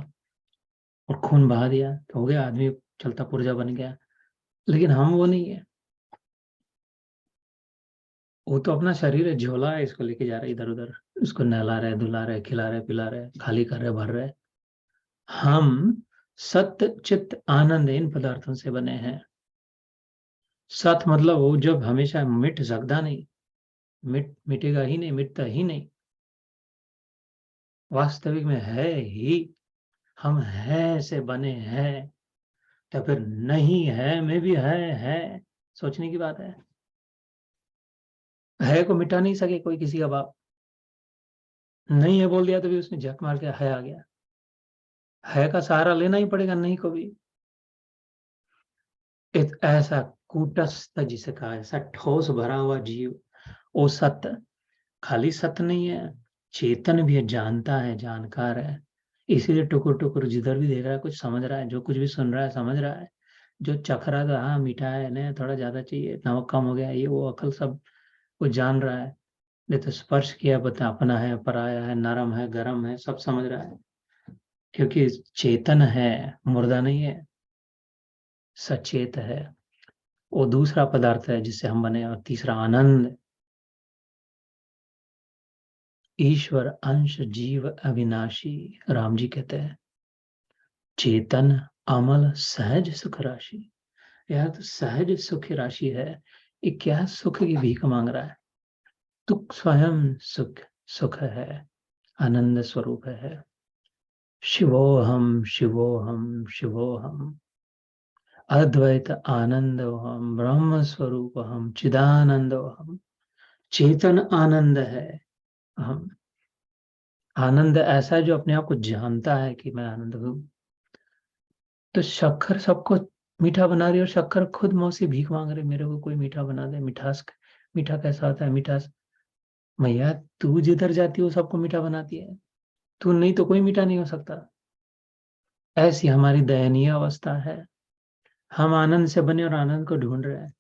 और खून बहा दिया तो हो गया, आदमी चलता पुर्जा बन गया। लेकिन हम वो नहीं है। वो तो अपना शरीर है, झोला है, इसको लेके जा रहे इधर उधर, उसको नहला रहे, धुला रहे, खिला रहे, पिला रहे, खाली कर रहे, भर रहे। हम सत्य चित्त आनंद इन पदार्थों से बने हैं। सत मतलब वो जब हमेशा मिट सकता नहीं, मिटेगा ही नहीं, मिटता ही नहीं, वास्तविक में है ही। हम है से बने हैं, तो फिर नहीं है में भी है। सोचने की बात है को मिटा नहीं सके कोई, किसी का बाप। नहीं है बोल दिया तो भी उसमें झक मार के है आ गया। है का सहारा लेना ही पड़ेगा नहीं को भी। ऐसा कूटस्थ जिसे कहा, ऐसा ठोस भरा हुआ जीव, वो सत्य, खाली सत्य नहीं है, चेतन भी है, जानता है, जानकार है। इसीलिए टुकुर टुकुर जिधर भी देख रहा है कुछ समझ रहा है, जो कुछ भी सुन रहा है समझ रहा है। जो चख रहा था, हाँ मीठा है, नहीं थोड़ा ज्यादा चाहिए, नमक कम हो गया, ये वो अकल सब कुछ जान रहा है। नहीं तो स्पर्श किया पता अपना है पराया है, नरम है गरम है, सब समझ रहा है। क्योंकि चेतन है, मुर्दा नहीं है, सचेत है। वो दूसरा पदार्थ है जिससे हम बने। और तीसरा आनंद, ईश्वर अंश जीव अविनाशी। राम जी कहते हैं चेतन अमल सहज सुख राशि। यार तो सहज सुख राशि है, ये क्या सुख की भीख मांग रहा है? तू स्वयं सुख, सुख है, आनंद स्वरूप है। शिवोहम शिवोहम शिवोहम, अद्वैत आनंद हम, ब्रह्म स्वरूप हम, चिदानंद हम। चेतन आनंद है हम। आनंद ऐसा है जो अपने आप को जानता है कि मैं आनंद हूँ। तो शक्कर सबको मीठा बना रही है, और शक्कर खुद मुंह से भीख मांग रही, मेरे को कोई मीठा बना दे। मिठास, मीठा कैसा होता है? मिठास, मैया तू जिधर जाती हो सबको मीठा बनाती है, तू नहीं तो कोई मीठा नहीं हो सकता। ऐसी हमारी दयनीय अवस्था है। हम आनंद से बने और आनंद को ढूंढ रहे हैं।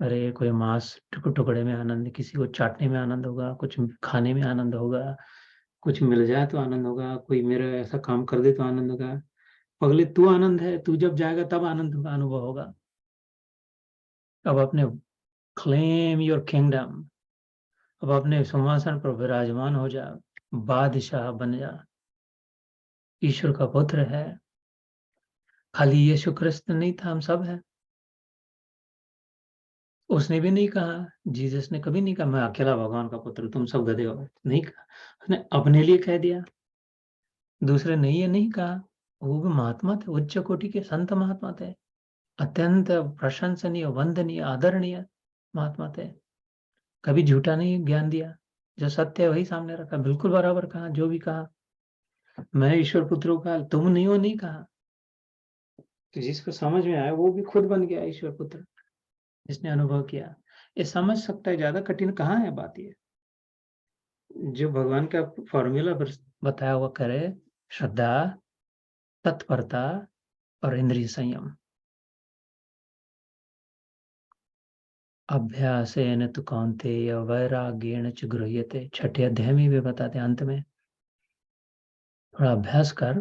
अरे कोई मांस टुकड़े में आनंद, किसी को चाटने में आनंद होगा, कुछ खाने में आनंद होगा, कुछ मिल जाए तो आनंद होगा, कोई मेरा ऐसा काम कर दे तो आनंद होगा। पगले तू आनंद है, तू जब जाएगा तब आनंद का अनुभव होगा। अब अपने क्लेम योर किंगडम। अब अपने सिंहासन पर विराजमान हो जा, बादशाह बन जा, ईश्वर का पुत्र है। खाली यीशु क्रिस्त नहीं था, हम सब हैं। उसने भी नहीं कहा, जीसस ने कभी नहीं कहा मैं अकेला भगवान का पुत्र, तुम सब गधे हो, नहीं कहा। उसने अपने लिए कह दिया, दूसरे नहीं है नहीं कहा। वो भी महात्मा थे, उच्च कोटि के संत महात्मा थे, अत्यंत प्रशंसनीय, वंदनीय, आदरणीय महात्मा थे। कभी झूठा नहीं ज्ञान दिया, जो सत्य है वही सामने रखा, बिल्कुल बराबर कहा जो भी कहा। मैं ईश्वर पुत्र का, तुम नहीं हो नहीं कहा। तो जिसको समझ में आया वो भी खुद बन गया ईश्वर पुत्र, जिसने अनुभव किया। ये समझ सकता है, ज्यादा कठिन कहाँ है बात ये। जो भगवान का फॉर्मूला बताया हुआ करे, श्रद्धा, तत्परता और इंद्रिय संयम। अभ्यासेन तु कौन्तेय वैराग्येण च गृह्यते, छठे अध्याय में भी बताते हैं अंत में। थोड़ा अभ्यास कर,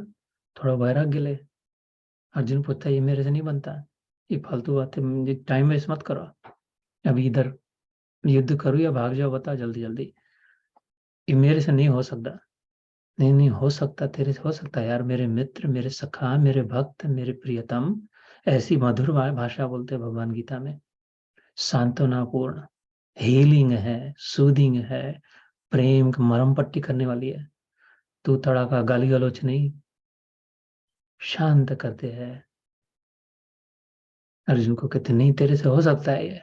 थोड़ा वैराग्य ले। अर्जुन पूछता है ये मेरे से नहीं बनता, ये फालतू बातें, टाइम वेस्ट मत करो। अभी इधर युद्ध करूँ या भाग जाओ, बताओ जल्दी जल्दी। ये मेरे से नहीं हो सकता। नहीं नहीं हो सकता, तेरे से हो सकता है यार, मेरे मित्र, मेरे सखा, मेरे भक्त, मेरे प्रियतम। ऐसी मधुर भाषा बोलते हैं भगवान गीता में, सांत्वनापूर्ण, हीलिंग है, सूदिंग है, प्रेम मरम पट्टी करने वाली है। तू तड़ाका गाली गलौच नहीं, शांत करते हैं। अर्जुन को कहते नहीं तेरे से हो सकता है ये,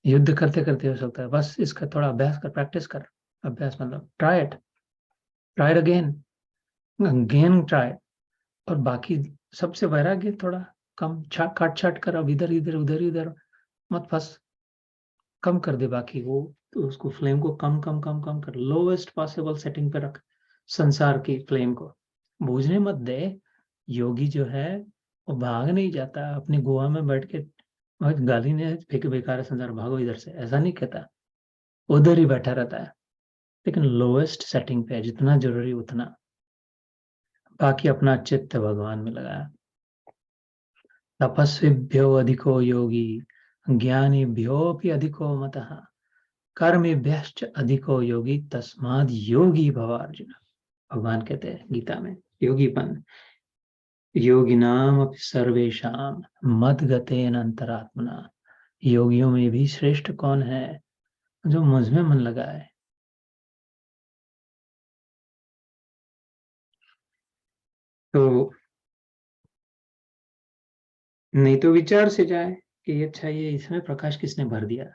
युद्ध करते करते हो सकता है, बस इसका थोड़ा अभ्यास कर, प्रैक्टिस कर। अभ्यास मतलब try it, try again, again try. और बाकी सबसे वैराग्य थोड़ा कम, काट छाट कर, अब इधर इधर उधर इधर मत फंस, कम कर दे बाकी वो। तो उसको फ्लेम को कम कम कम कम कर, लोवेस्ट पॉसिबल सेटिंग पे रख संसार की फ्लेम को, बूझने मत दे। योगी जो है वो भाग नहीं जाता अपनी गुहा में बैठ के, और गाली ने फेंके बेकार है संसार, भागो इधर से, ऐसा नहीं कहता। उधर ही बैठा रहता है, लेकिन लोएस्ट सेटिंग पे है, जितना जरूरी उतना। बाकी अपना चित्त भगवान में लगाया। तपस्विभ्यो अधिको योगी, ज्ञानीभ्योऽपि अधिको मतः, कर्मेभ्यश्च अधिको योगी, तस्माद् योगी भव अर्जुन। भगवान कहते हैं गीता में, योगीपन, योगिनाम अपि सर्वेषां मद्गतेन अंतरात्मना। योगियों में भी श्रेष्ठ कौन है? जो मुझ में मन लगाए। तो नहीं तो विचार से जाए कि अच्छा ये इसमें प्रकाश किसने भर दिया,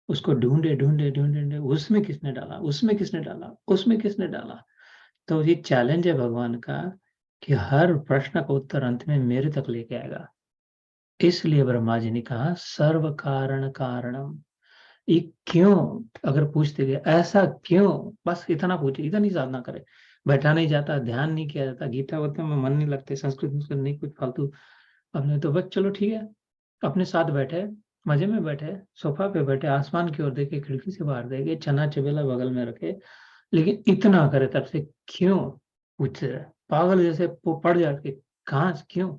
उसको ढूंढे ढूंढे ढूंढे ढूंढे, उसमें किसने डाला, उसमें किसने डाला, उसमें किसने डाला। तो ये चैलेंज है भगवान का कि हर प्रश्न का उत्तर अंत में मेरे तक लेके आएगा। इसलिए ब्रह्मा जी ने कहा सर्व कारण कारणम। ये क्यों, अगर पूछते गए ऐसा क्यों, बस इतना पूछे, इतना ही साधना करे। बैठा नहीं जाता, ध्यान नहीं किया जाता, गीता वगैरह में मन नहीं लगते, संस्कृत में नहीं, कुछ फालतू। अपने तो बस चलो ठीक है, अपने साथ बैठे, मजे में बैठे, सोफा पे बैठे, आसमान की ओर देखे, खिड़की से बाहर देखे, चना चबेला बगल में रखे, लेकिन इतना करे तब से क्यों पूछते रहे, पागल जैसे पड़ जाके, कहाँ क्यों,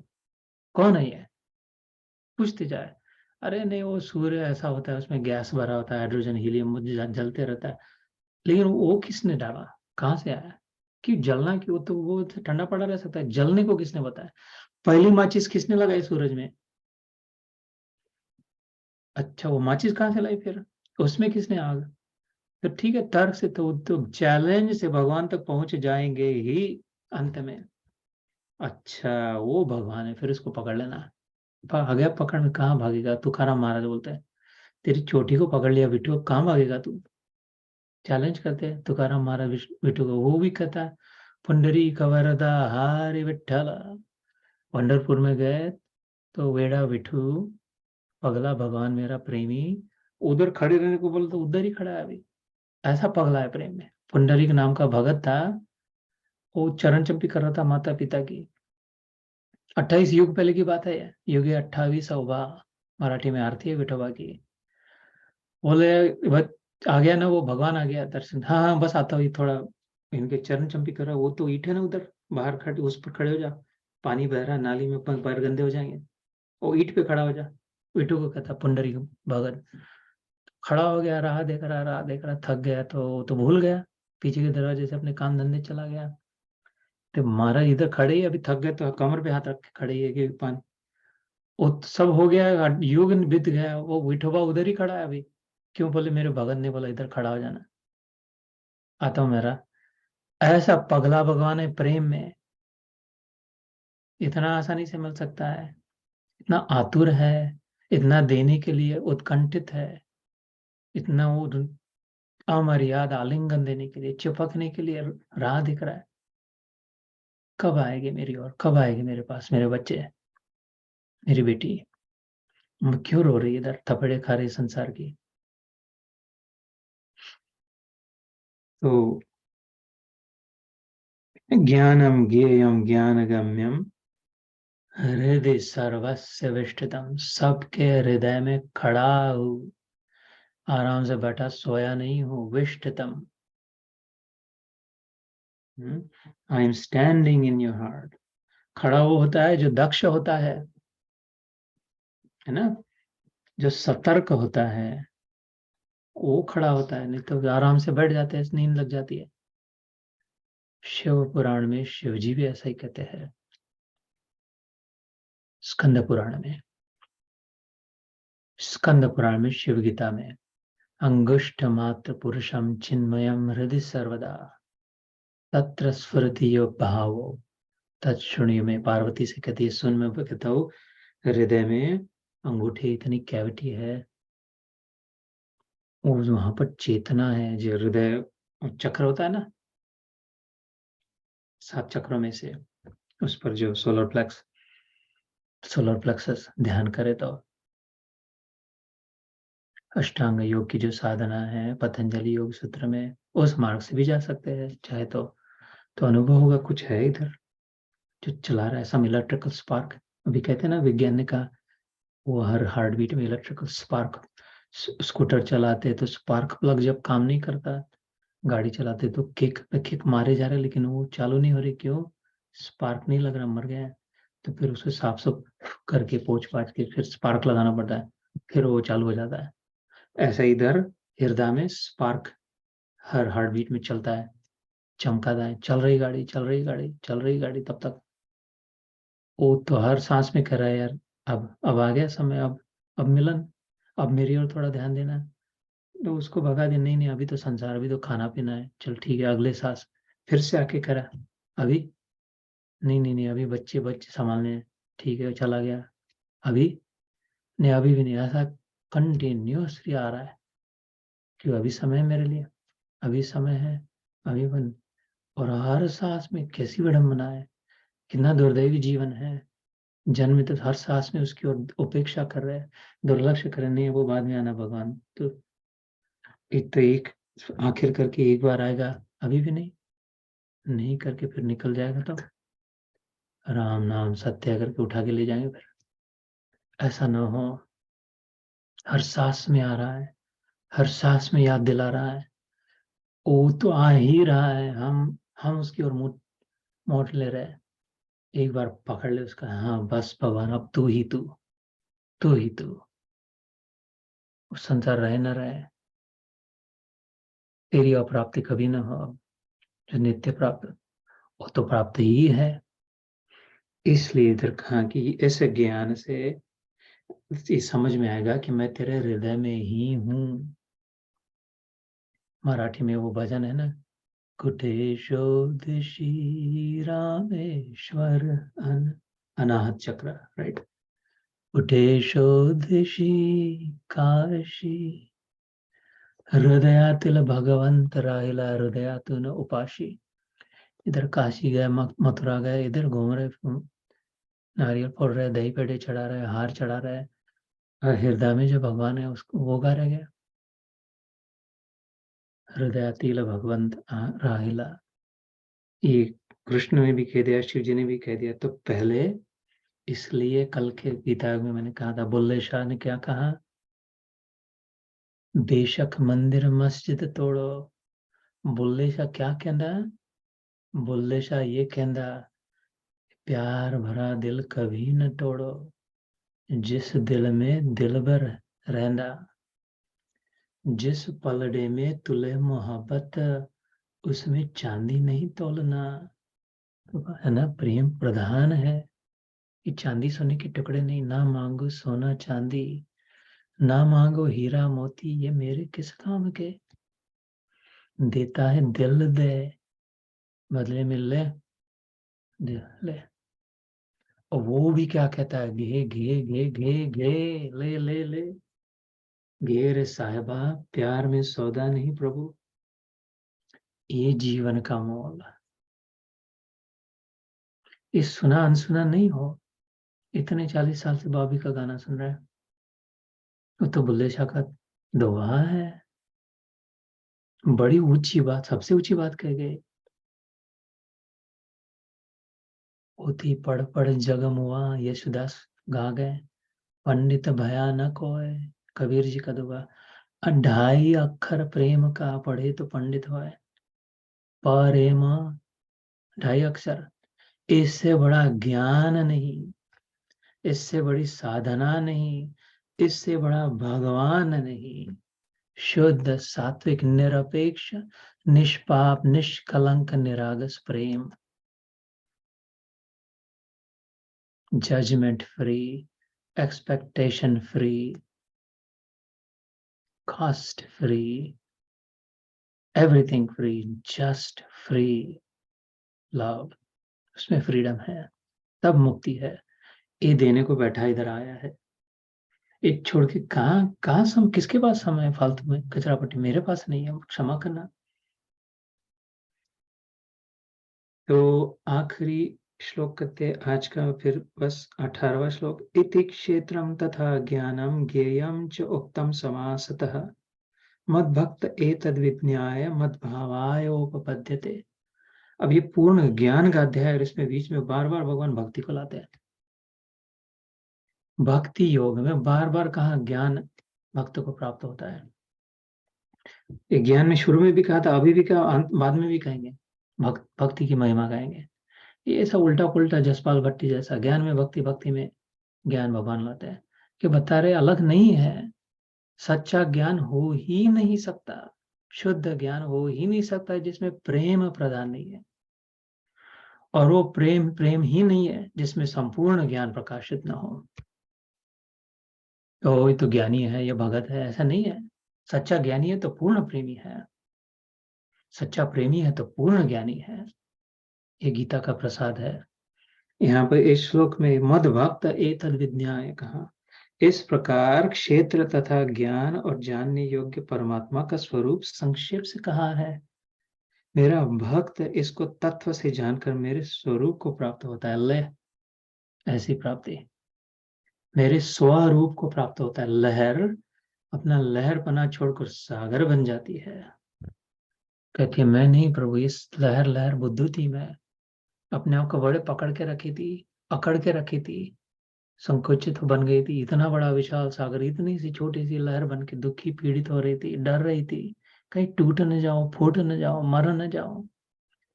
कौन है ये, पूछते जाए। अरे नहीं वो सूर्य ऐसा होता है, उसमें गैस भरा होता है, हाइड्रोजन हीलियम जलते रहता है, लेकिन वो किसने डाला, कहाँ से आया, कि जलना की, वो तो ठंडा पड़ा रह सकता है, जलने को किसने बताया, पहली माचिस किसने लगाई सूरज में, अच्छा वो माचिस कहाँ से लाई फिर, उसमें किसने आग। तो ठीक है, तर्क से तो चैलेंज से भगवान तक पहुंच जाएंगे ही अंत में। अच्छा वो भगवान है, फिर उसको पकड़ लेना। आ गया पकड़ में, कहाँ भागेगा, तुकाराम महाराज बोलते हैं, तेरी चोटी को पकड़ लिया बिट्टू, कहाँ भागेगा तू। चैलेंज करते हैं तुकाराम महाराज बिट्टू को, वो भी कहता है पुंडरी कवरदा हारे विठ्ठल। पंढरपुर में गए तो वेड़ा बिठू, पगला भगवान मेरा प्रेमी, उधर खड़े रहने को बोले तो उधर ही खड़ा है अभी, ऐसा पगला है प्रेम में। पुंडरीक नाम का भगत था, वो चरण चंपी कर रहा था माता पिता की। 28 युग पहले की बात है ये, युगे 28 सौभा, मराठी में आरती है विठोबा की। बोले बस आ गया ना वो भगवान, आ गया दर्शन, हाँ हाँ बस आता हूँ, ये थोड़ा इनके चरण चंपी कर रहा, वो तो ईंट है ना उधर बाहर खड़े, उस पर खड़े हो जा, पानी बह रहा नाली में, पैर गंदे हो जाएंगे, वो ईंट पे खड़ा हो जा। ईंटों को कहता पुंडरीक भगत। खड़ा हो गया, राह देख रहा, थक गया तो भूल गया, पीछे के दरवाजे से अपने काम धंधे चला गया। तो महाराज इधर खड़े ही, अभी थक गए तो कमर पे हाथ रख के खड़े ही है कि पानी, वो तो सब हो गया, युग बीत गया, वो विठोबा उधर ही खड़ा है अभी। क्यों? बोले मेरे भगत ने बोला इधर खड़ा हो जाना। आता हूँ मेरा, ऐसा पगला भगवान है प्रेम में, इतना आसानी से मिल सकता है, इतना आतुर है, इतना देने के लिए उत्कंठित है, इतना वो अमर्याद आलिंगन देने के लिए, चिपकने के लिए राह दिख रहा है। कब आएगी मेरी और कब आएगी मेरे पास मेरे बच्चे, मेरी बेटी? मैं क्यों रो रही इधर थपड़े खा रही संसार की? तो ज्ञानम ज्ञेयम ज्ञानगम्यम हृदय सर्वस्य विष्ठितम, सबके हृदय में खड़ा हूँ, आराम से बैठा, सोया नहीं हूँ, विष्ठितम। I am standing in your heart. खड़ा वो होता है जो दक्ष होता है ना, जो सतर्क होता है, वो खड़ा होता है, नहीं तो आराम से बैठ जाते हैं, नींद लग जाती है। शिव पुराण में शिव जी भी ऐसा ही कहते हैं, स्कंद पुराण में, स्कंद पुराण में, शिव गीता में, अंगुष्ठ मात्र पुरुषम चिन्मयम हृदय सर्वदा तत्र स्फुरति यो भावो तत्शुण्य में, पार्वती से कहती है सुन, मैं कहता हूँ हृदय में अंगूठे इतनी कैविटी है, और वहां पर चेतना है, जो हृदय चक्र होता है ना, 7 चक्रों में से, उस पर जो सोलर प्लेक्सस ध्यान करे तो अष्टांग योग की जो साधना है पतंजलि योग सूत्र में, उस मार्ग से भी जा सकते हैं चाहे तो अनुभव होगा कुछ है इधर जो चला रहा है, सम इलेक्ट्रिकल स्पार्क। अभी कहते हैं ना, विज्ञान ने कहा वो हर हार्ट बीट में इलेक्ट्रिकल स्पार्क। स्कूटर चलाते तो स्पार्क प्लग जब काम नहीं करता, गाड़ी चलाते तो किक पे किक मारे जा रहे, लेकिन वो चालू नहीं हो रही, क्यों? स्पार्क नहीं लग रहा, मर गया है। तो फिर उसे साफ सुफ करके पोंछ पाछ के फिर स्पार्क लगाना पड़ता है, फिर वो चालू हो जाता है। ऐसा इधर हृदय में स्पार्क हर हार्ट बीट में चलता है, चमकाता है, चल रही गाड़ी, चल रही गाड़ी, चल रही गाड़ी, तब तक वो तो हर सांस में कर रहा है यार, अब आ गया समय, अब मिलन, अब मेरी ओर थोड़ा ध्यान देना। तो उसको भगा दे, नहीं नहीं अभी तो संसार, अभी तो खाना पीना है, चल ठीक है अगले सांस फिर से आके करा, अभी नहीं नहीं नहीं, अभी बच्चे बच्चे संभालने हैं, ठीक है चला गया, अभी नहीं, अभी भी नहीं, ऐसा कंटिन्यूसली आ रहा है कि अभी समय है मेरे लिए, अभी समय है, अभी बन। और हर सांस में कैसी विडंबना है, कितना दुर्दैवी जीवन है। जन्म तो हर सांस में उसकी ओर उपेक्षा कर रहे हैं, दुर्लक्ष्य कर रहे हैं, नहीं वो बाद में आना भगवान, तो एक आखिर करके एक बार आएगा, अभी भी नहीं, नहीं करके फिर निकल जाएगा, तो राम नाम सत्य करके उठा के ले जाएंगे फिर। ऐसा ना हो, हर सांस में आ रहा है, हर सांस में याद दिला रहा है, वो तो आ ही रहा है, हम उसकी ओर मोड़ ले रहे हैं। एक बार पकड़ ले उसका, हाँ बस भगवान अब तू ही तू ही तू, संसार रहे न रहे, तेरी अप्राप्ति कभी ना हो, जो नित्य प्राप्त वो तो प्राप्त ही है। इसलिए इधर कहा कि ऐसे ज्ञान से ये समझ में आएगा कि मैं तेरे हृदय में ही हूँ। मराठी में वो भजन है ना, कुटेशो दिशि रामेश्वर अनाहत चक्र, राइट? कुटेशो दिशि काशी हृदयातील भगवंत राहिला हृदयातून उपाशी। इधर काशी गए, मथुरा गए, इधर घूम रहे, नारियल फोड़ रहे, दही पेड़े चढ़ा रहे, हार चढ़ा रहे, और हृदय में जो भगवान है उसको वो गा रह गया, हृदयातील भगवंत राहिला। ये कृष्ण ने भी कह दिया, शिव जी ने भी कह दिया, तो पहले इसलिए कल के गीता में मैंने कहा था, बुल्ले शाह ने क्या कहा, बेशक मंदिर मस्जिद तोड़ो। बुल्ले शाह क्या कहता, बुल्ले शाह ये कहता, प्यार भरा दिल कभी न तोड़ो, जिस दिल में दिलबर रहंदा। जिस पलड़े में तुले मोहब्बत, उसमें चांदी नहीं तोलना। तो है ना, प्रेम प्रधान है कि चांदी सोने के टुकड़े नहीं। ना मांगो सोना चांदी, ना मांगो हीरा मोती, ये मेरे किस काम के। देता है दिल दे, बदले में ले, दे ले। और वो भी क्या कहता है, घे घे घे घे घे, ले ले ले। घे रे साहिबा, प्यार में सौदा नहीं प्रभु, ये जीवन का मोल। ये सुना अनसुना नहीं हो। इतने 40 साल से बॉबी का गाना सुन रहे हैं। वो तो बुल्ले शाह का दोहा है। बड़ी ऊंची बात, सबसे ऊंची बात कह गए। होती पढ़ पढ़ जगमुआ, यशुदास गा गए। पंडित भयानक होए, कबीर जी का दोहा। 2.5 अक्षर प्रेम का पढ़े तो पंडित होए। प्रेम 2.5 अक्षर, इससे बड़ा ज्ञान नहीं, इससे बड़ी साधना नहीं, इससे बड़ा भगवान नहीं। शुद्ध सात्विक निरपेक्ष निष्पाप निष्कलंक निरागस प्रेम। Judgement free, expectation free, cost free, everything free, just free love. उसमें फ्रीडम है, तब मुक्ति है। ये देने को बैठा इधर आया है। ये छोड़ के कहाँ कहाँ किसके पास समय है फालतू में कचरा पट्टी। मेरे पास नहीं है, क्षमा करना। तो आखिरी श्लोक करते आज का, फिर बस 18वां श्लोक। इति क्षेत्रम तथा ज्ञानम ज्ञेयम च उक्तम समासतः, मद्भक्त एतद्विज्ञाय मद्भावायोपपद्यते। अब ये पूर्ण ज्ञान का अध्याय है और इसमें बीच में बार बार भगवान भक्ति को लाते हैं। भक्ति योग में बार बार कहा ज्ञान भक्त को प्राप्त होता है। ये ज्ञान में शुरू में भी कहा था, अभी भी कहा, बाद में भी कहेंगे। भक्ति की महिमा गाएंगे। ये ऐसा उल्टा पुल्टा जसपाल भट्टी जैसा ज्ञान में भक्ति, भक्ति में ज्ञान भगवान लाते हैं कि बता रहे अलग नहीं है। सच्चा ज्ञान हो ही नहीं सकता, शुद्ध ज्ञान हो ही नहीं सकता जिसमें प्रेम प्रधान नहीं है। और वो प्रेम प्रेम ही नहीं है जिसमें संपूर्ण ज्ञान प्रकाशित न हो। तो ये तो ज्ञानी है, ये भगत है, ऐसा नहीं है। सच्चा ज्ञानी है तो पूर्ण प्रेमी है, सच्चा प्रेमी है तो पूर्ण ज्ञानी है। ये गीता का प्रसाद है। यहाँ पर इस श्लोक में मद भक्त एतद विज्ञाय कहा। इस प्रकार क्षेत्र तथा ज्ञान और जानने योग्य परमात्मा का स्वरूप संक्षेप से कहा है। मेरा भक्त इसको तत्व से जानकर मेरे स्वरूप को प्राप्त होता है। ले, ऐसी प्राप्ति मेरे स्वरूप को प्राप्त होता है। लहर अपना लहरपना छोड़कर सागर बन जाती है। कहती है मैं नहीं प्रभु, इस लहर लहर बुद्धू थी मैं, अपने आप को बड़े पकड़ के रखी थी, अकड़ के रखी थी, संकुचित बन गई थी। इतना बड़ा विशाल सागर इतनी सी छोटी सी लहर बन के दुखी पीड़ित हो रही थी, डर रही थी कहीं टूट न जाओ, फूट न जाओ, मर न जाओ,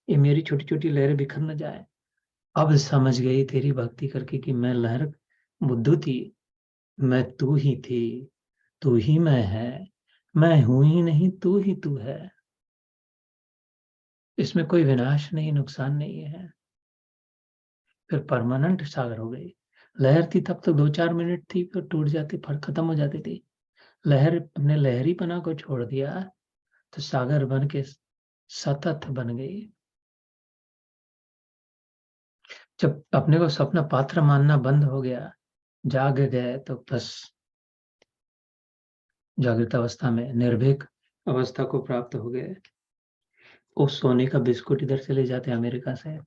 ये मेरी छोटी छोटी लहरें बिखर न जाए। अब समझ गई तेरी भक्ति करके कि मैं लहर बुद्धू थी, मैं तू ही थी, तू ही मैं है, मैं हूं ही नहीं, तू ही तू है। इसमें कोई विनाश नहीं, नुकसान नहीं है। फिर परमानेंट सागर हो गई। लहर थी तब तो 2-4 मिनट थी, फिर टूट जाती, फिर खत्म हो जाती थी। लहर अपने लहरीपना को छोड़ दिया तो सागर बन के सतत बन गई। जब अपने को सपना पात्र मानना बंद हो गया, जाग गए, तो बस जागृत अवस्था में निर्भीक अवस्था को प्राप्त हो गए। उस सोने का बिस्कुट इधर से ले जाते हैं अमेरिका से,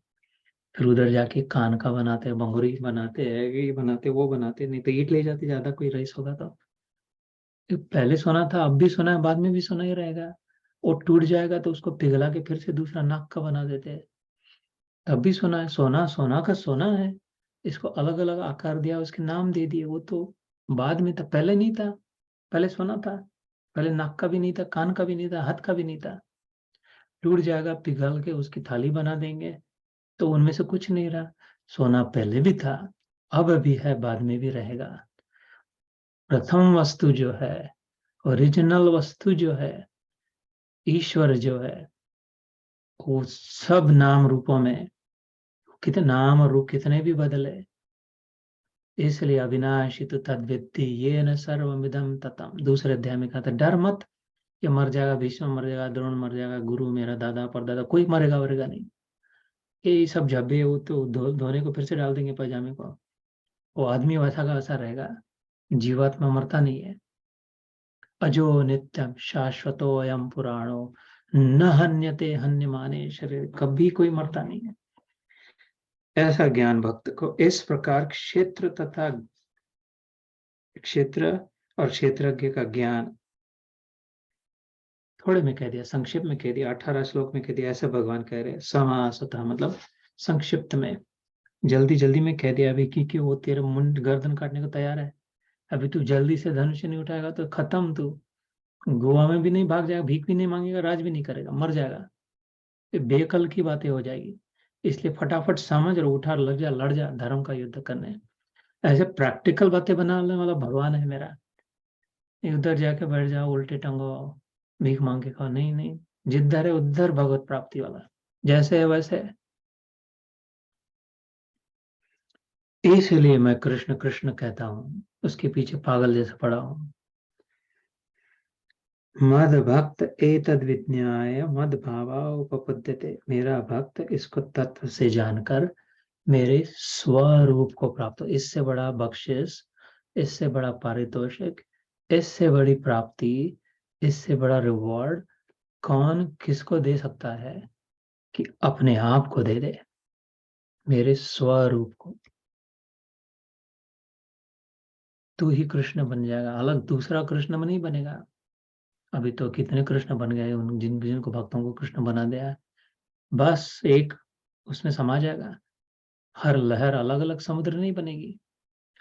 फिर उधर जाके कान का बनाते, बंगुरी बनाते हैं, ये बनाते, वो बनाते, नहीं तो ईंट ले जाते, ज्यादा कोई रईस होगा तो। पहले सोना था, अब भी सोना है, बाद में भी सोना ही रहेगा। वो टूट जाएगा तो उसको पिघला के फिर से दूसरा नाक का बना देते हैं, तब भी सोना है। सोना सोना का सोना है, इसको अलग अलग आकार दिया, उसके नाम दे दिए। वो तो बाद में था, पहले नहीं था। पहले सोना था, पहले नाक का भी नहीं था, कान का भी नहीं था, हाथ का भी नहीं था। टूट जाएगा, पिघल के उसकी थाली बना देंगे तो उनमें से कुछ नहीं रहा। सोना पहले भी था, अब भी है, बाद में भी रहेगा। प्रथम वस्तु जो है ओरिजिनल वस्तु जो है, ईश्वर जो है, वो सब नाम रूपों में, कितने नाम और रूप कितने भी बदले, इसलिए अविनाशी तो तद्वित्ति ये न सर्वमिदं ततम। दूसरे अध्याय में कहा था डर मत, ये मर जाएगा, भीष्म मर जाएगा, द्रोण मर जाएगा, गुरु मेरा दादा परदादा कोई मरेगा वरेगा नहीं, ये सब झब्बे वो तो धोने को फिर से डाल देंगे पैजामे को, वो आदमी वैसा का वैसा रहेगा, जीवात्मा मरता नहीं है। अजो नित्यम शाश्वतो अयम पुराणो न हन्यते हन्यमाने शरीर, कभी कोई मरता नहीं है। ऐसा ज्ञान भक्त को इस प्रकार क्षेत्र तथा क्षेत्र और क्षेत्रज्ञ का ज्ञान थोड़े में कह दिया, संक्षिप्त में कह दिया, 18 श्लोक में कह दिया, ऐसा भगवान कह रहे हैं। समासतः मतलब संक्षिप्त में, जल्दी जल्दी में कह दिया अभी कि वो तेरे मुंड गर्दन काटने को तैयार है, अभी तू जल्दी से धनुष नहीं उठाएगा तो खत्म, तू गोवा में भी नहीं भाग जाएगा, भीख भी नहीं मांगेगा, राज भी नहीं करेगा, मर जाएगा, ये बेकल की बातें हो जाएगी। इसलिए फटाफट समझ और उठा, लग जा, लड़ जा, धर्म का युद्ध करने। ऐसे प्रैक्टिकल बातें बनाने वाला भगवान है मेरा, उधर जाके बैठ जाओ, उल्टे टंगो, भीख मांग के खाओ, नहीं नहीं, जिधर है उधर भगवत प्राप्ति वाला, जैसे है वैसे है। इसलिए मैं कृष्ण कृष्ण कहता हूँ, उसके पीछे पागल जैसे पड़ा हूँ। मद भक्त एतद विज्ञाय मद भावा उपपद्यते, मेरा भक्त इसको तत्व से जानकर मेरे स्वरूप को प्राप्त हो। इससे बड़ा बख्शिश, इससे बड़ा पारितोषिक, इससे बड़ी प्राप्ति, इससे बड़ा रिवॉर्ड कौन किसको दे सकता है कि अपने आप को दे दे, मेरे स्वरूप को। तू ही कृष्ण बन जाएगा, अलग दूसरा कृष्ण नहीं बनेगा। अभी तो कितने कृष्ण बन गए, उन जिनको भक्तों को कृष्ण बना दिया, बस एक उसमें समा जाएगा। हर लहर अलग अलग समुद्र नहीं बनेगी,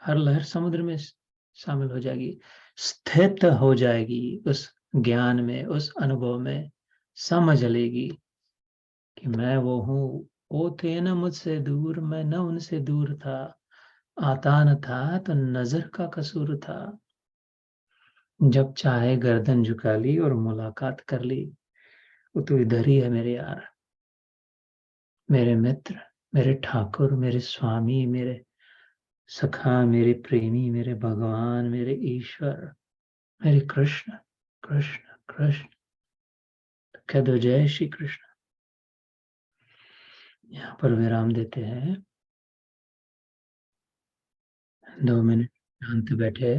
हर लहर समुद्र में शामिल हो जाएगी, स्थित हो जाएगी उस ज्ञान में, उस अनुभव में, समझ लेगी कि मैं वो हूँ। वो थे न मुझसे दूर, मैं न उनसे दूर था, आता न था तो नजर का कसूर था, जब चाहे गर्दन झुका ली और मुलाकात कर ली। वो तो इधर ही है मेरे यार, मेरे मित्र, मेरे ठाकुर, मेरे स्वामी, मेरे सखा, मेरे प्रेमी, मेरे भगवान, मेरे ईश्वर, मेरे कृष्ण कृष्ण कृष्ण। कह दो जय श्री कृष्ण। यहाँ पर विराम देते हैं, 2 मिनट शांत बैठे।